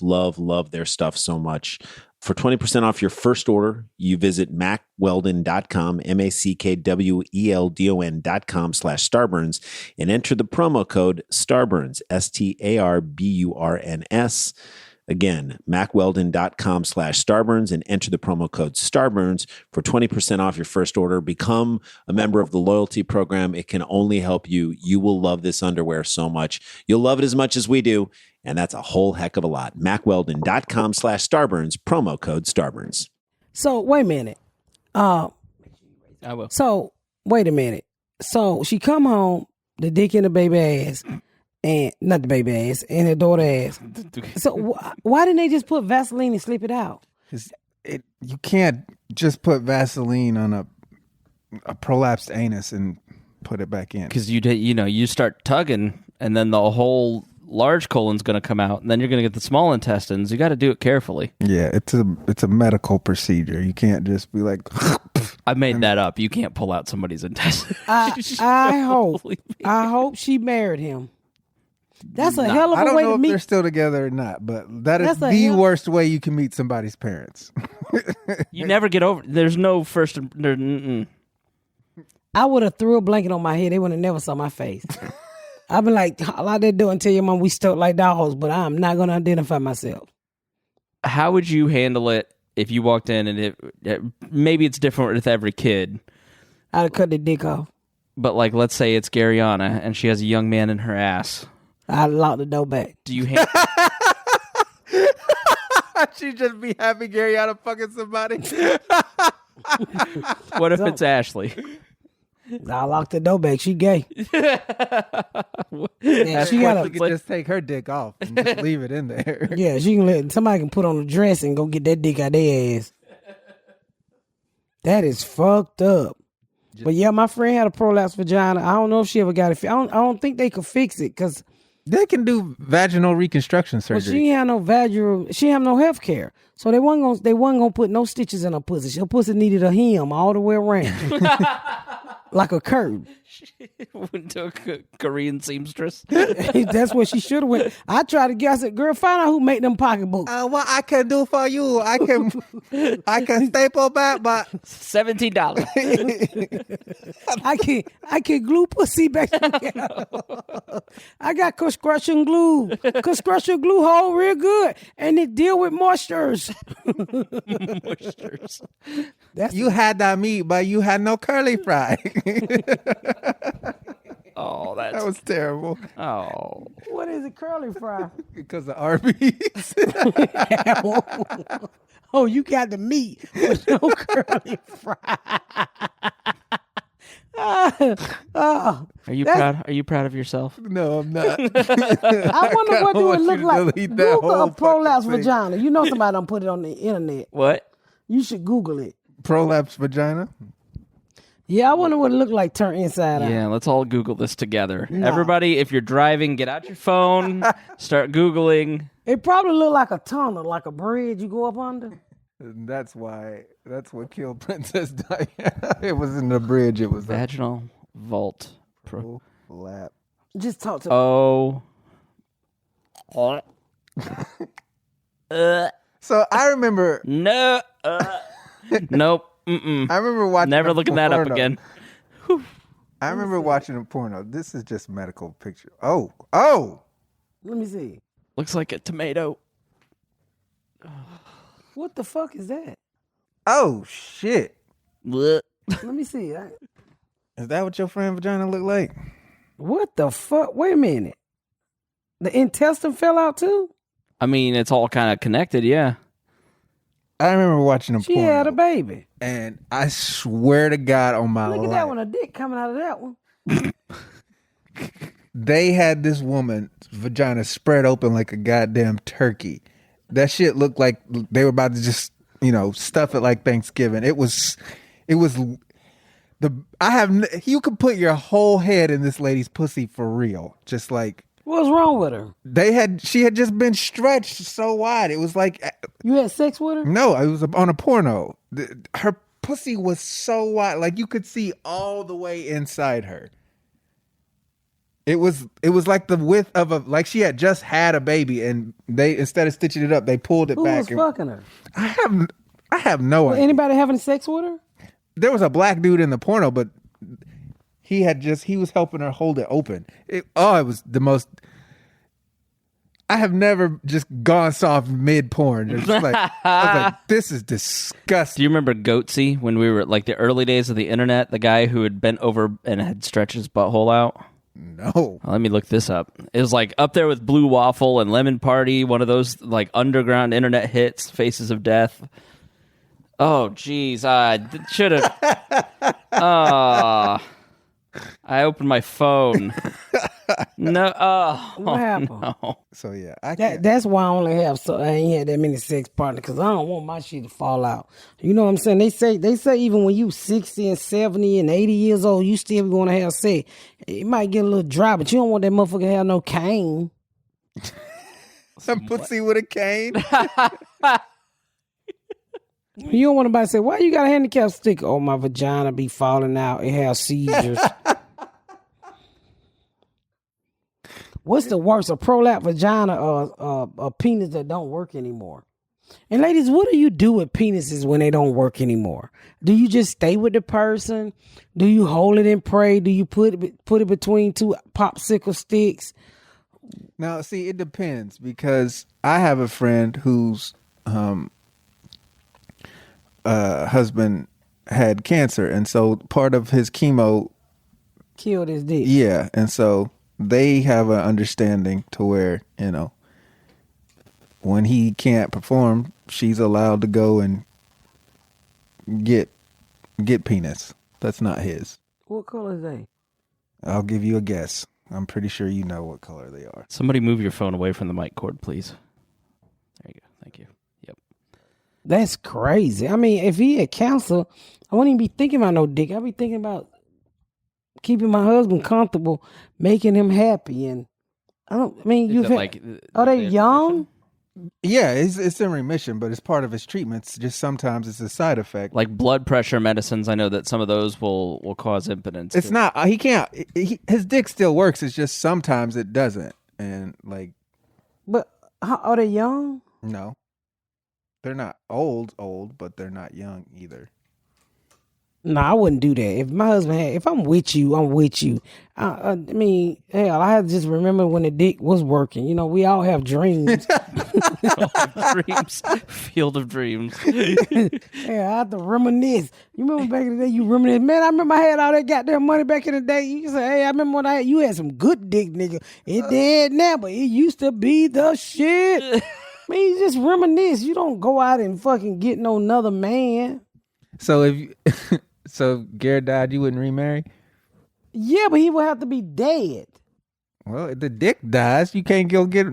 their stuff so much. For 20% off your first order, you visit MackWeldon.com, MackWeldon.com/Starburns, and enter the promo code Starburns, STARBURNS. Again, MackWeldon.com/Starburns, and enter the promo code Starburns for 20% off your first order. Become a member of the loyalty program. It can only help you. You will love this underwear so much. You'll love it as much as we do, and that's a whole heck of a lot. MackWeldon.com/Starburns, promo code Starburns.
So, wait a minute.
I will.
So, wait a minute. So, she come home, the dick in the baby ass. And not the baby ass, and the daughter ass. So why didn't they just put Vaseline and slip it out?
You can't just put Vaseline on a prolapsed anus and put it back in.
Because you start tugging, and then the whole large colon's going to come out, and then you're going to get the small intestines. You got to do it carefully.
Yeah, it's a medical procedure. You can't just be like.
I made that up. You can't pull out somebody's intestines.
I hope she married him. That's a hell of a way to meet.
I don't know if they're still together or not, but that is the worst way you can meet somebody's parents.
You never get over. There's no first.
I would have threw a blanket on my head. They would have never saw my face. I've been like, all I did do and tell your mom we stuck like dogs, but I'm not going to identify myself.
How would you handle it if you walked in and maybe it's different with every kid?
I'd have cut the dick off.
But like, let's say it's Garyana and she has a young man in her ass.
I'd lock the door back.
Do you handle
She'd just be happy Garyana fucking somebody.
What if it's Ashley?
I locked the door back. She gay. Yeah, she
You can just take her dick off and just leave it in there.
Yeah, she can somebody can put on a dress and go get that dick out their ass. That is fucked up. But yeah, my friend had a prolapsed vagina. I don't know if she ever got it. I don't think they could fix it because
they can do vaginal reconstruction surgery.
But she ain't have no vaginal. She have no health care. So they wasn't gonna put no stitches in her pussy. Her pussy needed a hem all the way around, like a curve.
She went to a Korean seamstress.
That's what she should have went. I tried to guess it. Girl, find out who made them pocketbooks.
What I can do for you? I can staple back, but
$17.
I can glue pussy back together. I got construction glue. Construction glue hold real good, and it deal with moistures.
You had that meat, but you had no curly fry.
Oh,
that was terrible.
Oh,
what is it, curly fry?
Because of Arby's.
Oh, you got the meat with no curly fry.
Are you proud? Are you proud of yourself?
No, I'm not.
I wonder what do it look like. Google a prolapsed
thing.
vagina. You know somebody done put it on the internet.
What?
You should Google it.
Prolapsed vagina?
Yeah, I wonder what it looked like turned inside out.
Yeah, let's all Google this together. No. Everybody, if you're driving, get out your phone, start Googling.
It probably looked like a tunnel, like a bridge you go up under.
That's what killed Princess Diana. It was in the bridge. It was
vaginal vault.
Prolapse.
Just talk to
So I remember.
No. Nope.
Mm-mm. I remember watching.
Never looking that up again.
I remember watching a porno. This is just medical picture. Oh.
Let me see.
Looks like a tomato.
What the fuck is that?
Oh shit.
Let me see.
Is that what your friend vagina looked like?
What the fuck? Wait a minute. The intestine fell out too?
I mean, it's all kind of connected, yeah.
I remember watching a porno.
She had a baby.
And I swear to God on my life.
Look at that one, a dick coming out of that one.
They had this woman's vagina spread open like a goddamn turkey. That shit looked like they were about to just, stuff it like Thanksgiving. You could put your whole head in this lady's pussy for real. Just like.
What's wrong with her?
She had just been stretched so wide. It was like.
You had sex with her?
No, it was on a porno. Her pussy was so wide, like you could see all the way inside her. It was like the width of like she had just had a baby, and they, instead of stitching it up, they pulled it back.
Who was fucking her?
I have no idea.
Anybody having sex with her?
There was a black dude in the porno, but he was helping her hold it open. It was the most. I have never just gone soft mid porn. I was like, this is disgusting.
Do you remember Goatsy when we were like the early days of the internet? The guy who had bent over and had stretched his butthole out.
No.
Well, let me look this up. It was like up there with Blue Waffle and Lemon Party, one of those like underground internet hits, Faces of Death. Oh, geez. I should have. I opened my phone. No.
What happened?
No.
So, yeah.
That's why I ain't had that many sex partners, because I don't want my shit to fall out. You know what I'm saying? They say even when you 60 and 70 and 80 years old, you still want to have sex. It might get a little dry, but you don't want that motherfucker to have no cane.
Some pussy with a cane?
You don't want nobody to say, why you got a handicap sticker? Oh, my vagina be falling out. It has seizures. What's the worst, a prolapsed vagina or a penis that don't work anymore? And ladies, what do you do with penises when they don't work anymore? Do you just stay with the person? Do you hold it and pray? Do you put it between two popsicle sticks?
Now, see, it depends, because I have a friend whose husband had cancer, and so part of his chemo
killed his dick.
Yeah, and so they have an understanding to where, when he can't perform, she's allowed to go and get penis. That's not his.
What color are they?
I'll give you a guess. I'm pretty sure you know what color they are.
Somebody move your phone away from the mic cord, please. There you go. Thank you. Yep.
That's crazy. I mean, if he had cancer, I wouldn't even be thinking about no dick. I'd be thinking about keeping my husband comfortable, making him happy. And are they young?
Yeah, it's in remission, but it's part of his treatments. Just sometimes it's a side effect.
Like blood pressure medicines, I know that some of those will cause impotence.
It's not. He can't. His dick still works. It's just sometimes it doesn't. And like,
but are they young?
No, they're not old, but they're not young either.
No, I wouldn't do that. If my husband if I'm with you, I'm with you. I mean, hell, I have to just remember when the dick was working. You know, we all have dreams.
Dreams. Field of dreams.
Yeah, I have to reminisce. You remember back in the day, you reminisce. Man, I remember I had all that goddamn money back in the day. You say, hey, I remember when you had some good dick, nigga. It dead now, but it used to be the shit. Man, you just reminisce. You don't go out and fucking get no another man.
So so Garrett died, you wouldn't remarry?
Yeah, but he would have to be dead.
Well, if the dick dies, you can't go get.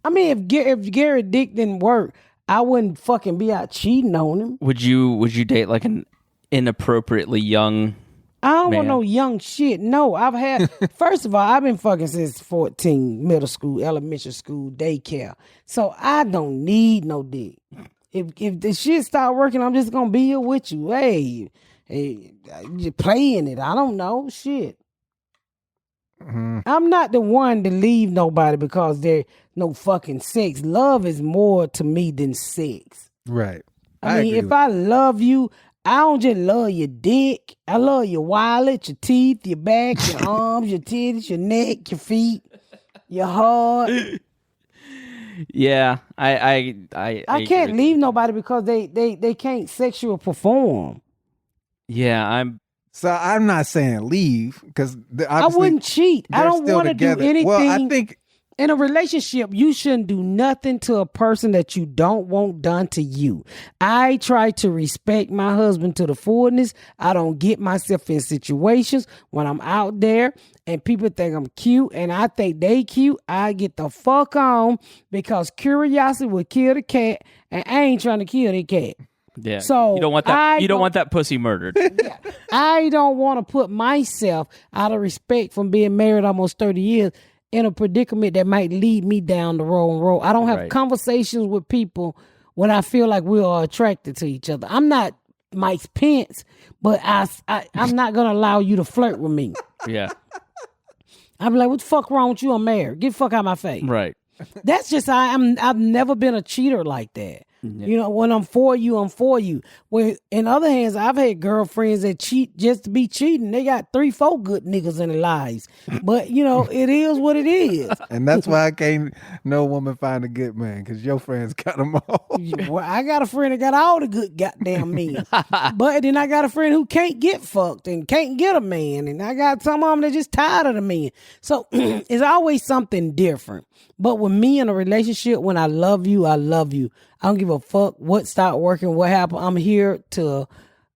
I mean, if Garrett dick didn't work, I wouldn't fucking be out cheating on him.
Would you date like an inappropriately young?
I don't want no young shit. No, first of all, I've been fucking since 14, middle school, elementary school, daycare. So I don't need no dick. If the shit start working, I'm just gonna be here with you. Hey, you're playing it. I don't know. Shit. Mm-hmm. I'm not the one to leave nobody because there's no fucking sex. Love is more to me than sex.
Right.
I mean, if I love you, I don't just love your dick. I love your wallet, your teeth, your back, your arms, your titties, your neck, your feet, your heart.
Yeah, I
can't leave nobody because they can't sexual perform.
Yeah, I'm
not saying leave because
I wouldn't cheat. I don't want to do anything.
Well, I think
in a relationship, you shouldn't do nothing to a person that you don't want done to you. I try to respect my husband to the fullness. I don't get myself in situations when I'm out there and people think I'm cute and I think they cute. I get the fuck on because curiosity will kill the cat and I ain't trying to kill the cat.
Yeah.
So
you don't want that. You don't want that pussy murdered.
Yeah. I don't want to put myself out of respect from being married almost 30 years in a predicament that might lead me down the wrong road. I don't have conversations with people when I feel like we are attracted to each other. I'm not Mike Pence, but I'm not gonna allow you to flirt with me.
Yeah.
I'm like, what the fuck wrong with you? I'm married. Get the fuck out of my face.
Right.
That's just I've never been a cheater like that. Yeah. You know, when I'm for you, I'm for you. Well, in other hands, I've had girlfriends that cheat just to be cheating. They got 3-4 good niggas in their lives. But, you know, it is what it is.
And that's why I can't no woman find a good man, because your friends got them all.
Well, I got a friend that got all the good goddamn men. But then I got a friend who can't get fucked and can't get a man. And I got some of them that just tired of the men. So it's always something different. But with me in a relationship, when I love you, I love you. I don't give a fuck what stopped working, what happened. I'm here to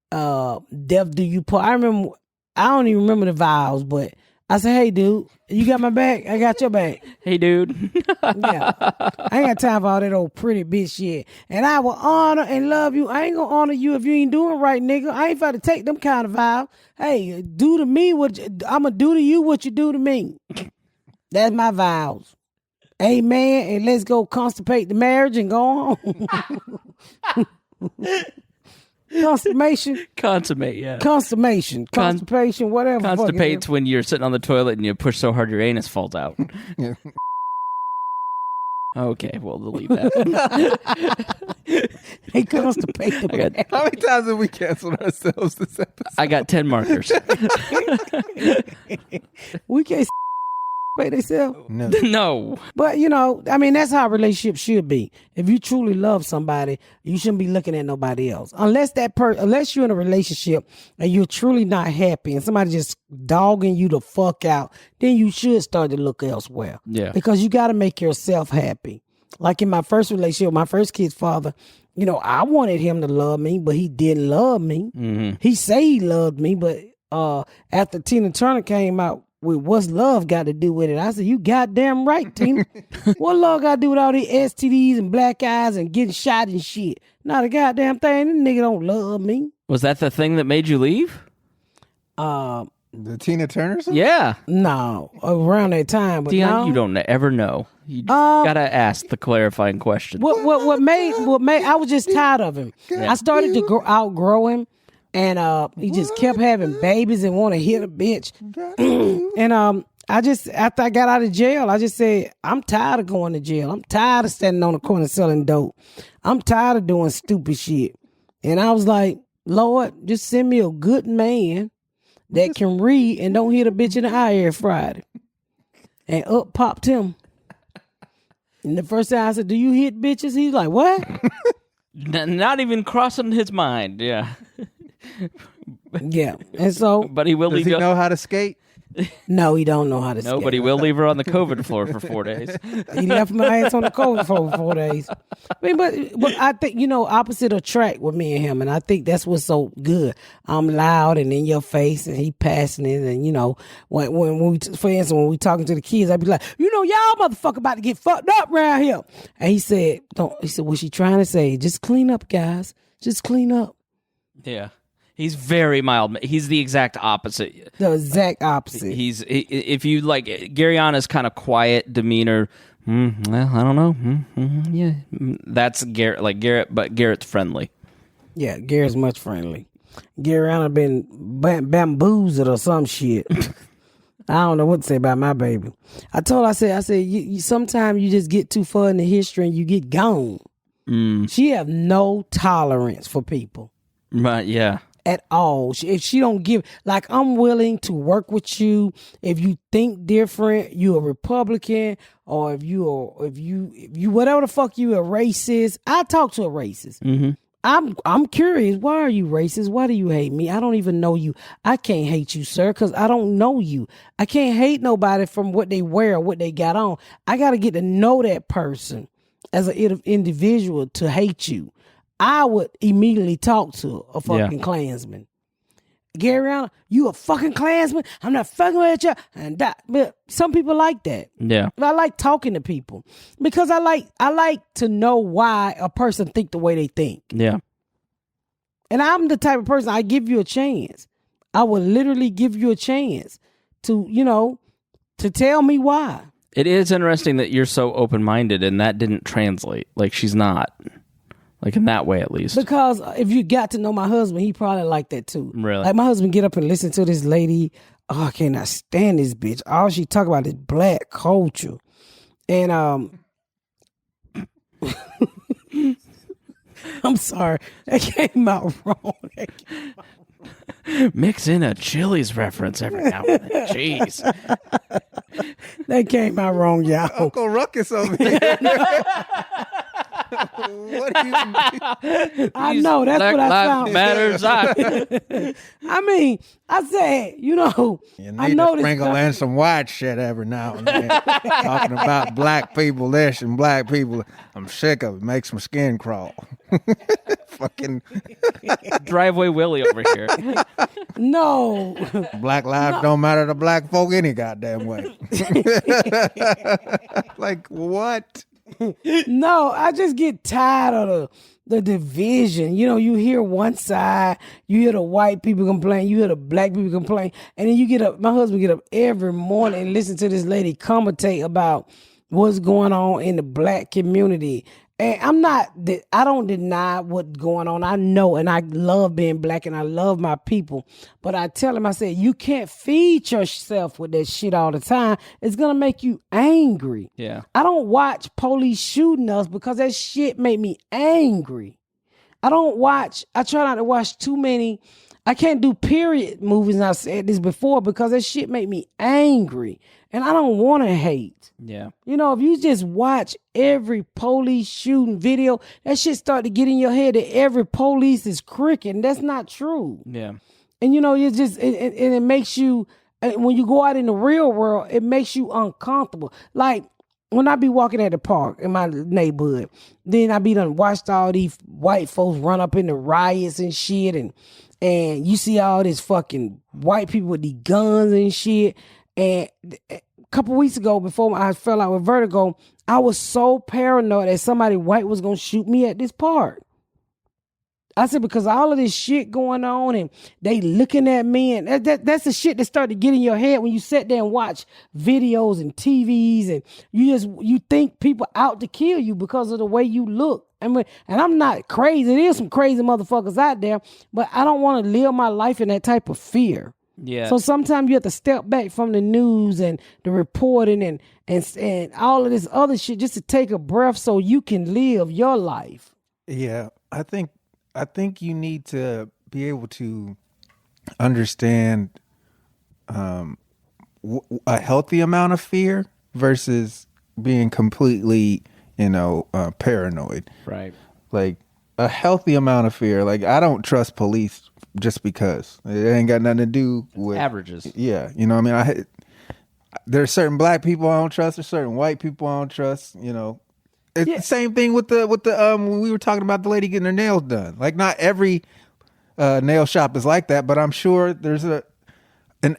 death do you part. I don't even remember the vows, but I said, hey, dude, you got my back? I got your back.
Hey, dude.
Yeah. I ain't got time for all that old pretty bitch shit. And I will honor and love you. I ain't gonna honor you if you ain't doing right, nigga. I ain't about to take them kind of vows. Hey, do to me what I'm gonna do to you what you do to me. That's my vows. Amen. And let's go constipate the marriage and go on. Consummation.
Consummate, yeah.
Consummation. Constipation, whatever.
Constipate's when you're sitting on the toilet and you push so hard your anus falls out. Okay, we'll delete that.
They constipate the marriage.
How many times have we canceled ourselves this episode?
I got 10 markers.
We can't by themselves?
No.
But, you know, I mean, that's how a relationship should be. If you truly love somebody, you shouldn't be looking at nobody else. Unless unless you're in a relationship and you're truly not happy and somebody just dogging you the fuck out, then you should start to look elsewhere.
Yeah.
Because you got to make yourself happy. Like in my first relationship, my first kid's father, you know, I wanted him to love me, but he didn't love me. Mm-hmm. He say he loved me, but after Tina Turner came out with What's Love Got to Do with It. I said, you goddamn right, Tina. What love got to do with all these STDs and black eyes and getting shot and shit? Not a goddamn thing. This nigga don't love me.
Was that the thing that made you leave?
The Tina Turner song?
Yeah.
No, around that time. But
Deon,
no.
you don't ever know. You just gotta ask the clarifying question.
What made I was just tired of him. I started to outgrow him, and he just kept having babies and want to hit a bitch. And I just, after I got out of jail, I just said, I'm tired of going to jail. I'm tired of standing on the corner selling dope. I'm tired of doing stupid shit. And I was like, Lord, just send me a good man that can read and don't hit a bitch in the eye every Friday. And up popped him. And the first time I said, do you hit bitches? He's like, what?
Not even crossing his mind, yeah.
Yeah. And so.
But he will
Does
leave
he
you.
know how to skate?
No, he don't know how to skate.
No, but he will leave her on the COVID floor for 4 days.
He left my ass on the COVID floor for 4 days. I mean, but I think, opposite attract with me and him. And I think that's what's so good. I'm loud and in your face and he passionate. And, when we, for instance, when we talking to the kids, I'd be like, y'all motherfucker about to get fucked up around here. And he said, what's she trying to say? Just clean up, guys. Just clean up.
Yeah. He's very mild. He's the exact opposite.
The exact opposite.
If you like, Garyana's kind of quiet demeanor. Well, I don't know. Yeah, that's Garrett. Like Garrett, but Garrett's friendly.
Yeah, Garrett's much friendly. Garyana been bamboozled or some shit. I don't know what to say about my baby. I told her, I said, you sometimes you just get too far in the history and you get gone. She have no tolerance for people.
Right? Yeah.
At all. If she don't give, like, I'm willing to work with you if you think different, you a Republican, or if you whatever the fuck you a racist. I talk to a racist. Mm-hmm. I'm curious. Why are you racist? Why do you hate me? I don't even know you. I can't hate you, sir, because I don't know you. I can't hate nobody from what they wear or what they got on. I got to get to know that person as an individual to hate you. I would immediately talk to a fucking Klansman. Gary, you a fucking Klansman? I'm not fucking with you. And but some people like that.
Yeah.
I like talking to people because I like to know why a person think the way they think.
Yeah.
And I'm the type of person, I give you a chance. I would literally give you a chance to, to tell me why.
It is interesting that you're so open-minded and that didn't translate. Like, she's not. Like, in that way, at least.
Because if you got to know my husband, he probably like that, too.
Really?
Like, my husband get up and listen to this lady. Oh, I cannot stand this bitch. All she talk about is black culture. And, I'm sorry. That came out wrong.
Mix in a Chili's reference every now and then. Jeez.
That came out wrong, y'all.
Uncle Ruckus over here. What do you mean?
I know, that's what I
Black
sound.
Lives Matters.
I mean, I said,
You
I
need
know
to
this
sprinkle
stuff.
in some white shit every now and then. Talking about black people this and black people. I'm sick of it. Makes my skin crawl. Fucking
Driveway Willie over here.
No.
black lives don't matter to black folk any goddamn way. Like what?
No, I just get tired of the division. You hear one side, you hear the white people complain, you hear the black people complain, and then you get up, my husband get up every morning and listen to this lady commentate about what's going on in the black community. And I don't deny what's going on. I know, and I love being black, and I love my people. But I tell him, I said, you can't feed yourself with that shit all the time. It's going to make you angry.
Yeah.
I don't watch police shooting us because that shit made me angry. I try not to watch too many. I can't do period movies, and I've said this before, because that shit made me angry. And I don't want to hate.
Yeah.
If you just watch every police shooting video, that shit start to get in your head that every police is crooked, and that's not true.
Yeah.
And you just, and it makes you, when you go out in the real world, it makes you uncomfortable. Like, when I be walking at the park in my neighborhood, then I be done watched all these white folks run up in the riots and shit, and and you see all this fucking white people with these guns and shit. And a couple weeks ago, before I fell out with vertigo, I was so paranoid that somebody white was gonna shoot me at this park. I said, because all of this shit going on and they looking at me, and that's the shit that started to get in your head when you sit there and watch videos and TVs, and you think people out to kill you because of the way you look. And I'm not crazy. There's some crazy motherfuckers out there, but I don't want to live my life in that type of fear.
Yeah.
So sometimes you have to step back from the news and the reporting and all of this other shit just to take a breath so you can live your life.
Yeah, I think you need to be able to understand a healthy amount of fear versus being completely, paranoid.
Right.
Like a healthy amount of fear. Like I don't trust police just because it ain't got nothing to do with
averages.
Yeah, you know what I mean. There's certain black people I don't trust. There's certain white people I don't trust. It's the same thing with the when we were talking about the lady getting her nails done. Like not every nail shop is like that, but I'm sure there's an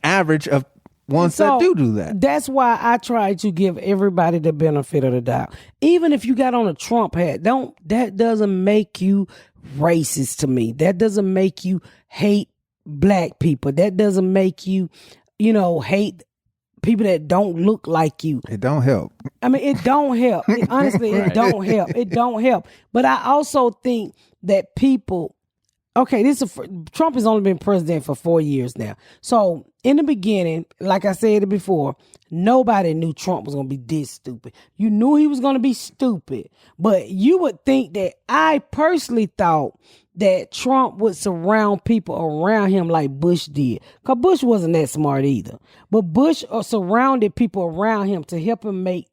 average of ones that do that.
That's why I try to give everybody the benefit of the doubt. Even if you got on a Trump hat, that doesn't make you racist to me. That doesn't make you hate black people. That doesn't make you, hate people that don't look like you.
It don't help.
I mean, it don't help. Honestly, it don't help. It don't help. But I also think that people, Trump has only been president for 4 years now. So in the beginning, like I said before, nobody knew Trump was going to be this stupid. You knew he was going to be stupid, but you would think that I personally thought that Trump would surround people around him like Bush did. Because Bush wasn't that smart either. But Bush surrounded people around him to help him make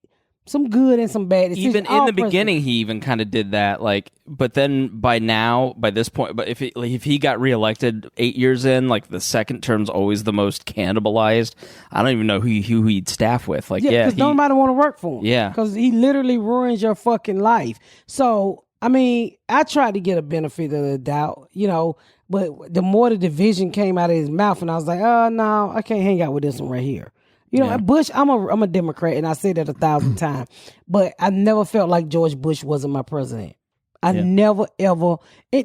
some good and some bad decisions.
Even in the beginning, he even kind of did that. But then by this point, but if he got reelected 8 years in, like the second term's always the most cannibalized. I don't even know who he'd staff with.
Because nobody want to work for him.
Yeah,
because he literally ruins your fucking life. So I mean, I tried to get a benefit of the doubt, but the more the division came out of his mouth, and I was like, oh no, I can't hang out with this one right here. Bush, I'm a Democrat, and I say that 1,000 times, but I never felt like George Bush wasn't my president. I never, ever,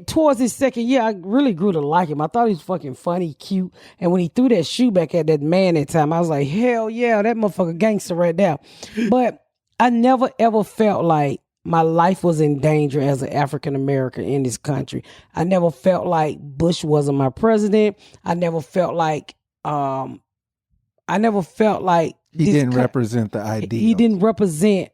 towards his second year, I really grew to like him. I thought he was fucking funny, cute, and when he threw that shoe back at that man that time, I was like, hell yeah, that motherfucker gangster right there. But I never, ever felt like my life was in danger as an African American in this country. I never felt like Bush wasn't my president. I never felt like
he didn't represent the ideal.
He didn't represent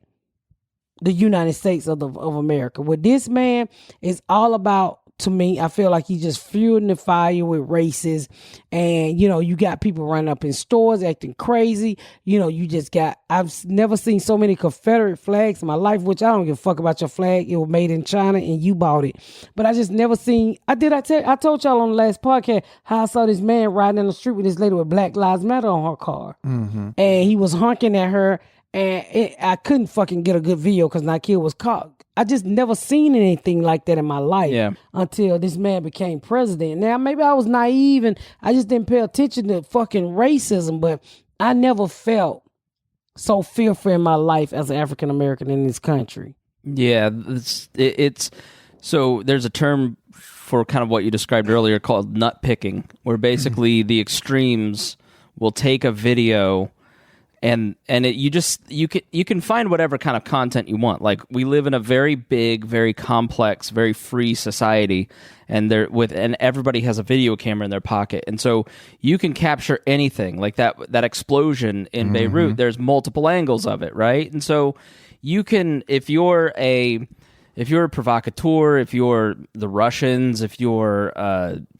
the United States of America. With this man, it's all about, to me, I feel like he's just fueling the fire with races. And, you got people running up in stores acting crazy. I've never seen so many Confederate flags in my life, which I don't give a fuck about your flag. It was made in China and you bought it. But I just never seen, I told y'all on the last podcast how I saw this man riding in the street with this lady with Black Lives Matter on her car. Mm-hmm. And he was honking at her, and I couldn't fucking get a good video because Nikhil was caught. I just never seen anything like that in my life until this man became president. Now, maybe I was naive and I just didn't pay attention to fucking racism, but I never felt so fearful in my life as an African American in this country.
Yeah, it's so there's a term for kind of what you described earlier called nut picking, where basically the extremes will take a video and you can find whatever kind of content you want. Like, we live in a very big, very complex, very free society, and everybody has a video camera in their pocket, and so you can capture anything. Like that explosion in Beirut, there's multiple angles of it, right? And so you can, if you're a provocateur, if you're the Russians, if you're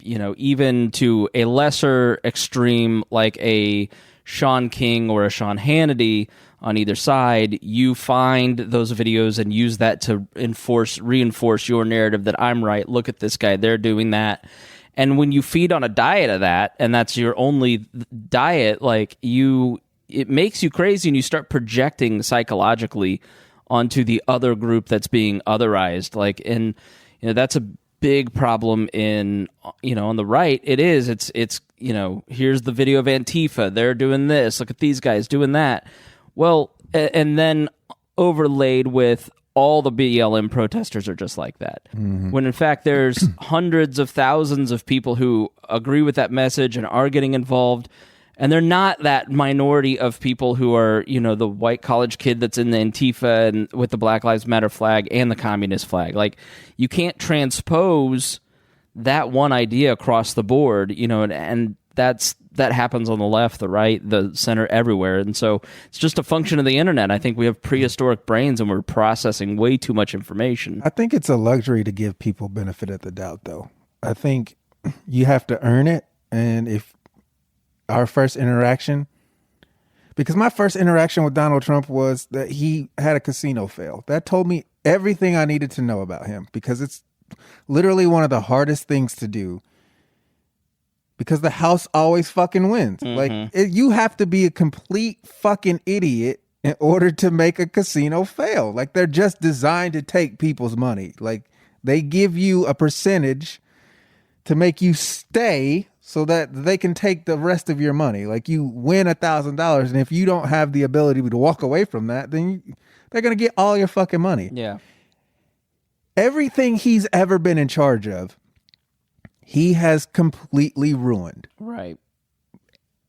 even to a lesser extreme like a Sean King or a Sean Hannity on either side, you find those videos and use that to reinforce your narrative that I'm right. Look at this guy, they're doing that. And when you feed on a diet of that, and that's your only diet, it makes you crazy, and you start projecting psychologically onto the other group that's being otherized. That's a big problem in, on the right. It's here's the video of Antifa. They're doing this. Look at these guys doing that. Well, and then overlaid with all the BLM protesters are just like that. Mm-hmm. When in fact there's hundreds of thousands of people who agree with that message and are getting involved. And they're not that minority of people who are, the white college kid that's in the Antifa and with the Black Lives Matter flag and the communist flag. Like, you can't transpose that one idea across the board, and that happens on the left, the right, the center, everywhere. And so it's just a function of the internet. I think we have prehistoric brains and we're processing way too much information.
I think it's a luxury to give people benefit of the doubt, though. I think you have to earn it. And if our first interaction, because my first interaction with Donald Trump was that he had a casino fail. That told me everything I needed to know about him, because it's literally one of the hardest things to do, because the house always fucking wins. Mm-hmm. You have to be a complete fucking idiot in order to make a casino fail. Like, they're just designed to take people's money. Like, they give you a percentage to make you stay so that they can take the rest of your money. Like, you win $1,000, and if you don't have the ability to walk away from that, then they're going to get all your fucking money.
Yeah.
Everything he's ever been in charge of, he has completely ruined.
Right.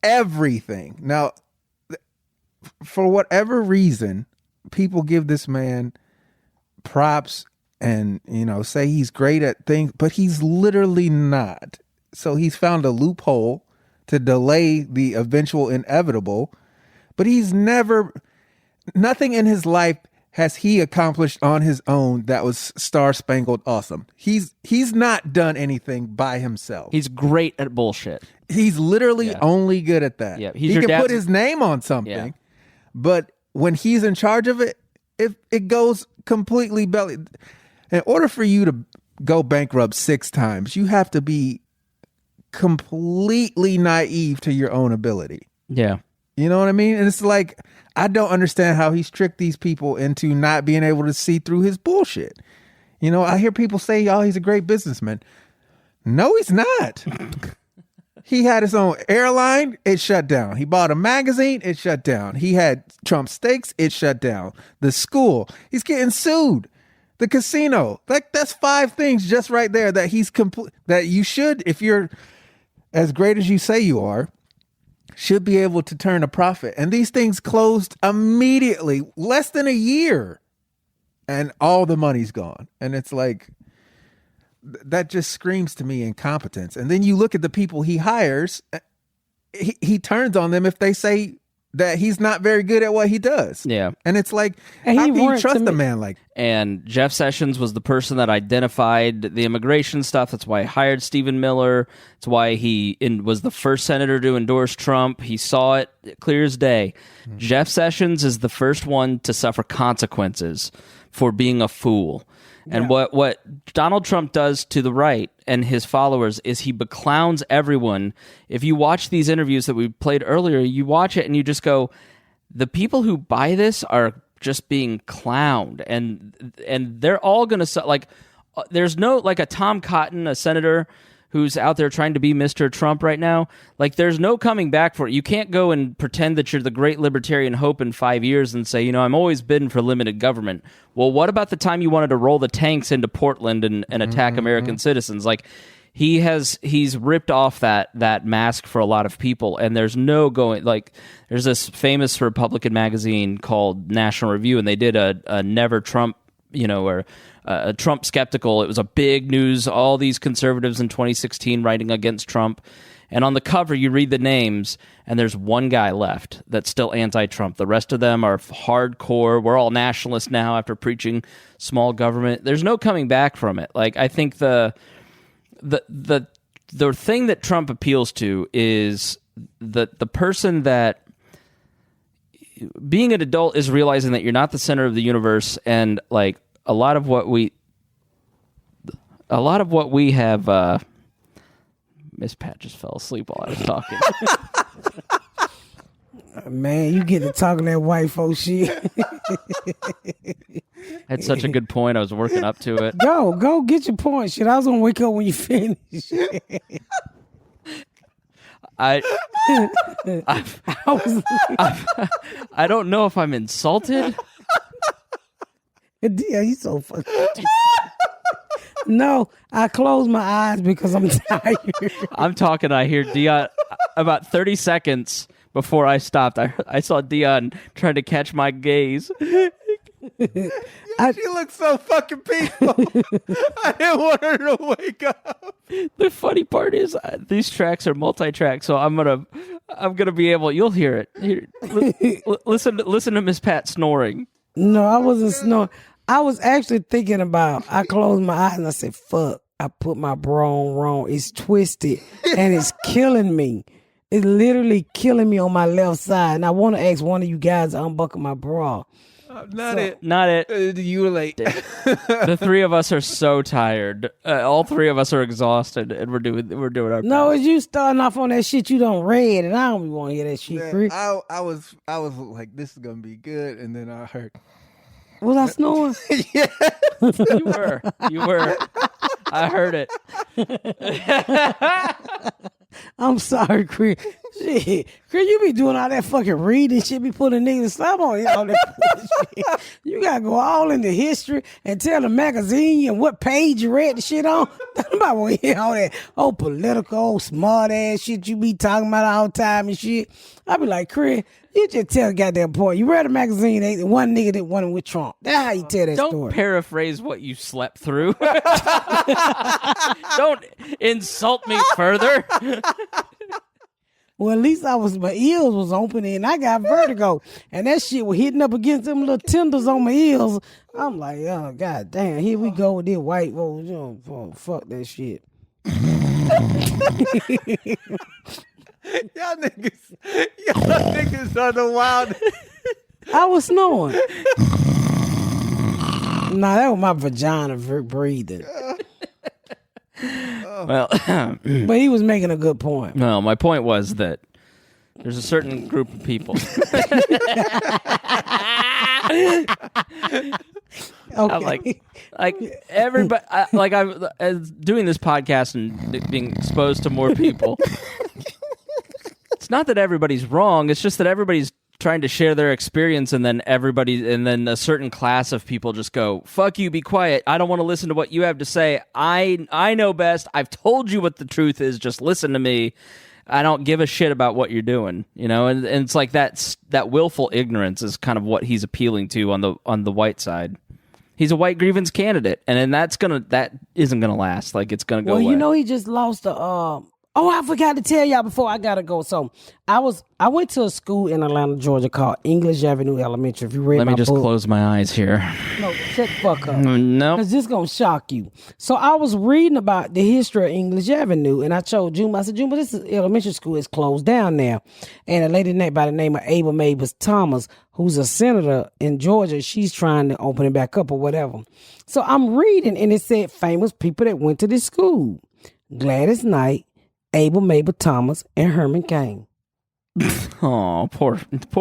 Everything. Now, for whatever reason, people give this man props and, say he's great at things, but he's literally not. So he's found a loophole to delay the eventual inevitable, but nothing in his life has he accomplished on his own that was star-spangled awesome. He's not done anything by himself.
He's great at bullshit.
He's literally only good at that.
Yeah,
he can put his name on something, but when he's in charge of it, it goes completely belly. In order for you to go bankrupt 6 times, you have to be completely naive to your own ability.
Yeah.
You know what I mean? And it's like, I don't understand how he's tricked these people into not being able to see through his bullshit. I hear people say, oh, he's a great businessman. No, he's not. He had his own airline, it shut down. He bought a magazine, it shut down. He had Trump steaks, it shut down. The school, he's getting sued. The casino, that's 5 things just right there that that you should, if you're as great as you say you are, should be able to turn a profit. And these things closed immediately, less than a year, and all the money's gone. And it's like, that just screams to me incompetence. And then you look at the people he hires, he turns on them if they say that he's not very good at what he does.
Yeah.
And it's like, how can you trust a man like that?
And Jeff Sessions was the person that identified the immigration stuff. That's why he hired Stephen Miller. That's why he was the first senator to endorse Trump. He saw it clear as day. Mm-hmm. Jeff Sessions is the first one to suffer consequences for being a fool. And what Donald Trump does to the right and his followers is he beclowns everyone. If you watch these interviews that we played earlier, you watch it and you just go, the people who buy this are just being clowned. And they're all going to, there's no, a Tom Cotton, a senator who's out there trying to be Mr. Trump right now, there's no coming back for it. You can't go and pretend that you're the great libertarian hope in 5 years and say, I'm always bidding for limited government. Well, what about the time you wanted to roll the tanks into Portland and attack American citizens? He's ripped off that mask for a lot of people, and there's no going, there's this famous Republican magazine called National Review, and they did a Never Trump, or a Trump skeptical. It was a big news, all these conservatives in 2016 writing against Trump. And on the cover, you read the names, and there's one guy left that's still anti-Trump. The rest of them are hardcore. We're all nationalists now after preaching small government. There's no coming back from it. I think the thing that Trump appeals to is the person that, being an adult, is realizing that you're not the center of the universe, and a lot of what we have. Miss Pat just fell asleep while I was talking.
Man, you get to talking that white folks shit.
Had such a good point. I was working up to it.
Go get your point. Shit, I was gonna wake up when you finish.
I don't know if I'm insulted.
Yeah, you so fucking. No, I close my eyes because I'm tired.
I'm talking. I hear Deon about 30 seconds before I stopped. I saw Deon trying to catch my gaze.
She looks so fucking peaceful. I didn't want her to wake up.
The funny part is these tracks are multi-track, so I'm gonna be able. You'll hear it. Listen to Miss Pat snoring.
No, I wasn't snoring. I was actually thinking about. I closed my eyes and I said, "Fuck." I put my bra on wrong. It's twisted and it's killing me. It's literally killing me on my left side. And I want to ask one of you guys to unbuckle my bra.
Not it.
You were late.
The three of us are so tired. All three of us are exhausted, and we're doing our
No,
best.
it's you starting off on that shit you done read, and I don't want to hear that shit.
Man,
Chris.
I was like, this is gonna be good, and then I heard.
Was I snoring?
Yeah.
You were. I heard it.
I'm sorry, Chris. Shit. Chris, you be doing all that fucking reading shit, be putting niggas to stop on all that bullshit. You gotta go all into history and tell the magazine and what page you read the shit on. Nobody want to hear all that political, smart ass shit you be talking about all the time and shit. I be like, Chris, you just tell the goddamn point. You read a magazine, ain't the one nigga that won with Trump. That's how you tell that
Don't
story.
paraphrase what you slept through. Don't insult me further.
Well, at least my ears was open and I got vertigo. And that shit was hitting up against them little tenders on my ears. I'm like, oh, god damn, here we go with this white folks. You know, fuck that shit.
Y'all niggas are the wild.
I was snoring. Nah, that was my vagina breathing.
Well,
But he was making a good point.
no, my point was that there's a certain group of people.
Okay.
I'm like everybody. I'm doing this podcast and being exposed to more people. It's not that everybody's wrong. It's just that everybody's trying to share their experience, and then then a certain class of people just go, "Fuck you, be quiet. I don't want to listen to what you have to say. I know best. I've told you what the truth is. Just listen to me. I don't give a shit about what you're doing." You know, and it's like that willful ignorance is kind of what he's appealing to on the white side. He's a white grievance candidate, and then that isn't gonna last. Like, it's gonna go away.
Well, you know, he just lost a. Oh, I forgot to tell y'all before I gotta go. So I went to a school in Atlanta, Georgia called English Avenue Elementary. If you read
Let
my
me just
book,
close my eyes here.
no, shut the fuck up.
No.
Cause this gonna shock you. So I was reading about the history of English Avenue, and I told Juma, I said, Juma, this is elementary school is closed down now. And a lady by the name of Ava Mavis Thomas, who's a senator in Georgia, she's trying to open it back up or whatever. So I'm reading, and it said famous people that went to this school: Gladys Knight, Abel Mabel Thomas, and Herman Cain.
Oh, poor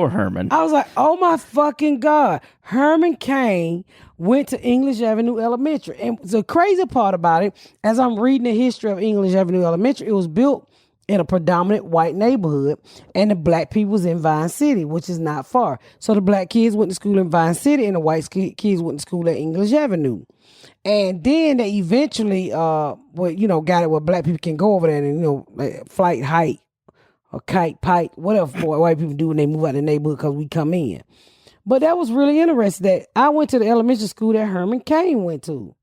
Herman.
I was like, oh my fucking God. Herman Cain went to English Avenue Elementary. And the crazy part about it, as I'm reading the history of English Avenue Elementary, it was built in a predominant white neighborhood, and the black people was in Vine City, which is not far. So the black kids went to school in Vine City, and the white kids went to school at English Avenue. And then they eventually, got it where black people can go over there and, like flight height or kite, pike, whatever white people do when they move out the neighborhood because we come in. But that was really interesting that I went to the elementary school that Herman Cain went to.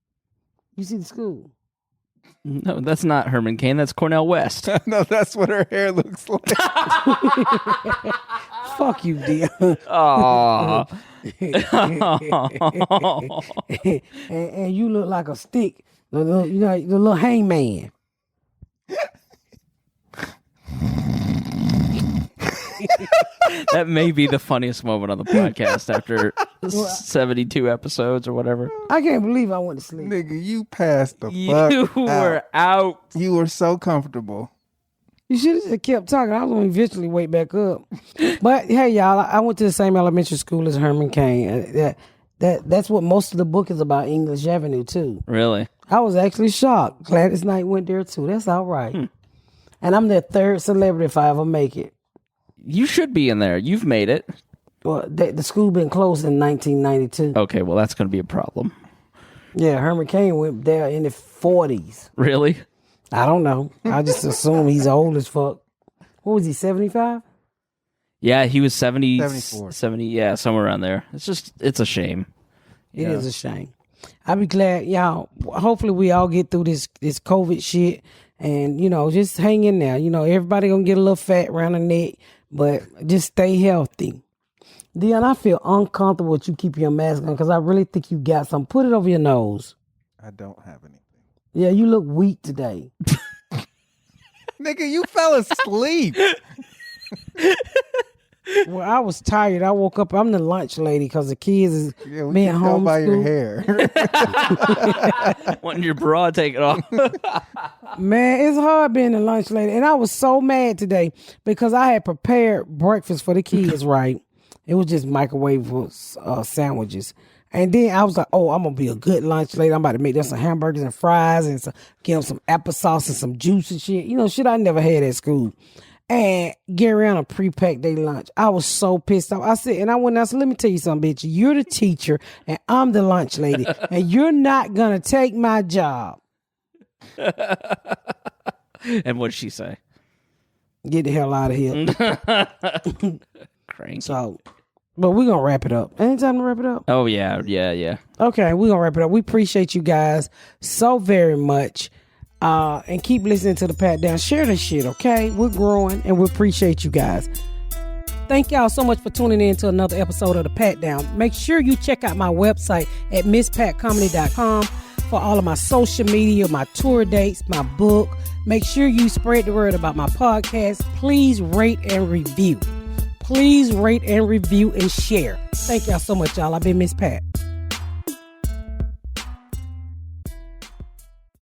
You see the school?
No, that's not Herman Cain. That's Cornell West.
No, that's what her hair looks like.
Fuck you, Deon.
Oh.
and you look like a stick, the little hangman.
That may be the funniest moment on the podcast after 72 episodes or whatever.
I can't believe I went to sleep.
Nigga, you passed the
You
fuck
were out.
You were so comfortable.
You should have just kept talking. I was going to eventually wake back up. But hey, y'all, I went to the same elementary school as Herman Cain. That's what most of the book is about, English Avenue, too.
Really?
I was actually shocked. Gladys Knight went there, too. That's all right. And I'm their third celebrity if I ever make it.
You should be in there. You've made it.
Well, the school been closed in 1992.
Okay, well, that's going to be a problem.
Yeah, Herman Cain went there in the 40s.
Really?
I don't know. I just assume he's old as fuck. What was he, 75?
Yeah, he was
74.
70, yeah, somewhere around there. It's a shame.
It is a shame. I'll be glad, y'all. Hopefully we all get through this COVID shit and, just hang in there. Everybody gonna get a little fat around the neck, but just stay healthy. Deon, I feel uncomfortable with you keeping your mask on because I really think you got something. Put it over your nose.
I don't have anything.
Yeah, you look weak today.
Nigga, you fell asleep.
Well, I was tired. I woke up. I'm the lunch lady because the kids is being
Tell by your
homeschooled.
hair.
Wanting your bra taken off.
Man, it's hard being a lunch lady. And I was so mad today because I had prepared breakfast for the kids, right? It was just microwave sandwiches. And then I was like, oh, I'm going to be a good lunch lady. I'm about to make them some hamburgers and fries and get them some applesauce and some juice and shit. Shit I never had at school. And Garrett pre-packed their lunch. I was so pissed off. I said, and I went out, I said, let me tell you something, bitch. You're the teacher and I'm the lunch lady. And you're not going to take my job.
And what did she say?
Get the hell out of here.
Cranky.
So, but we're going to wrap it up. Any time to wrap it up?
Oh, yeah.
Okay, we're going to wrap it up. We appreciate you guys so very much. And keep listening to the Pat Down. Share this shit, okay? We're growing and we appreciate you guys. Thank y'all so much for tuning in to another episode of the Pat Down. Make sure you check out my website at MissPatComedy.com for all of my social media, my tour dates, my book. Make sure you spread the word about my podcast. Please rate and review. Please rate and review and share. Thank y'all so much, y'all. I've been Miss Pat.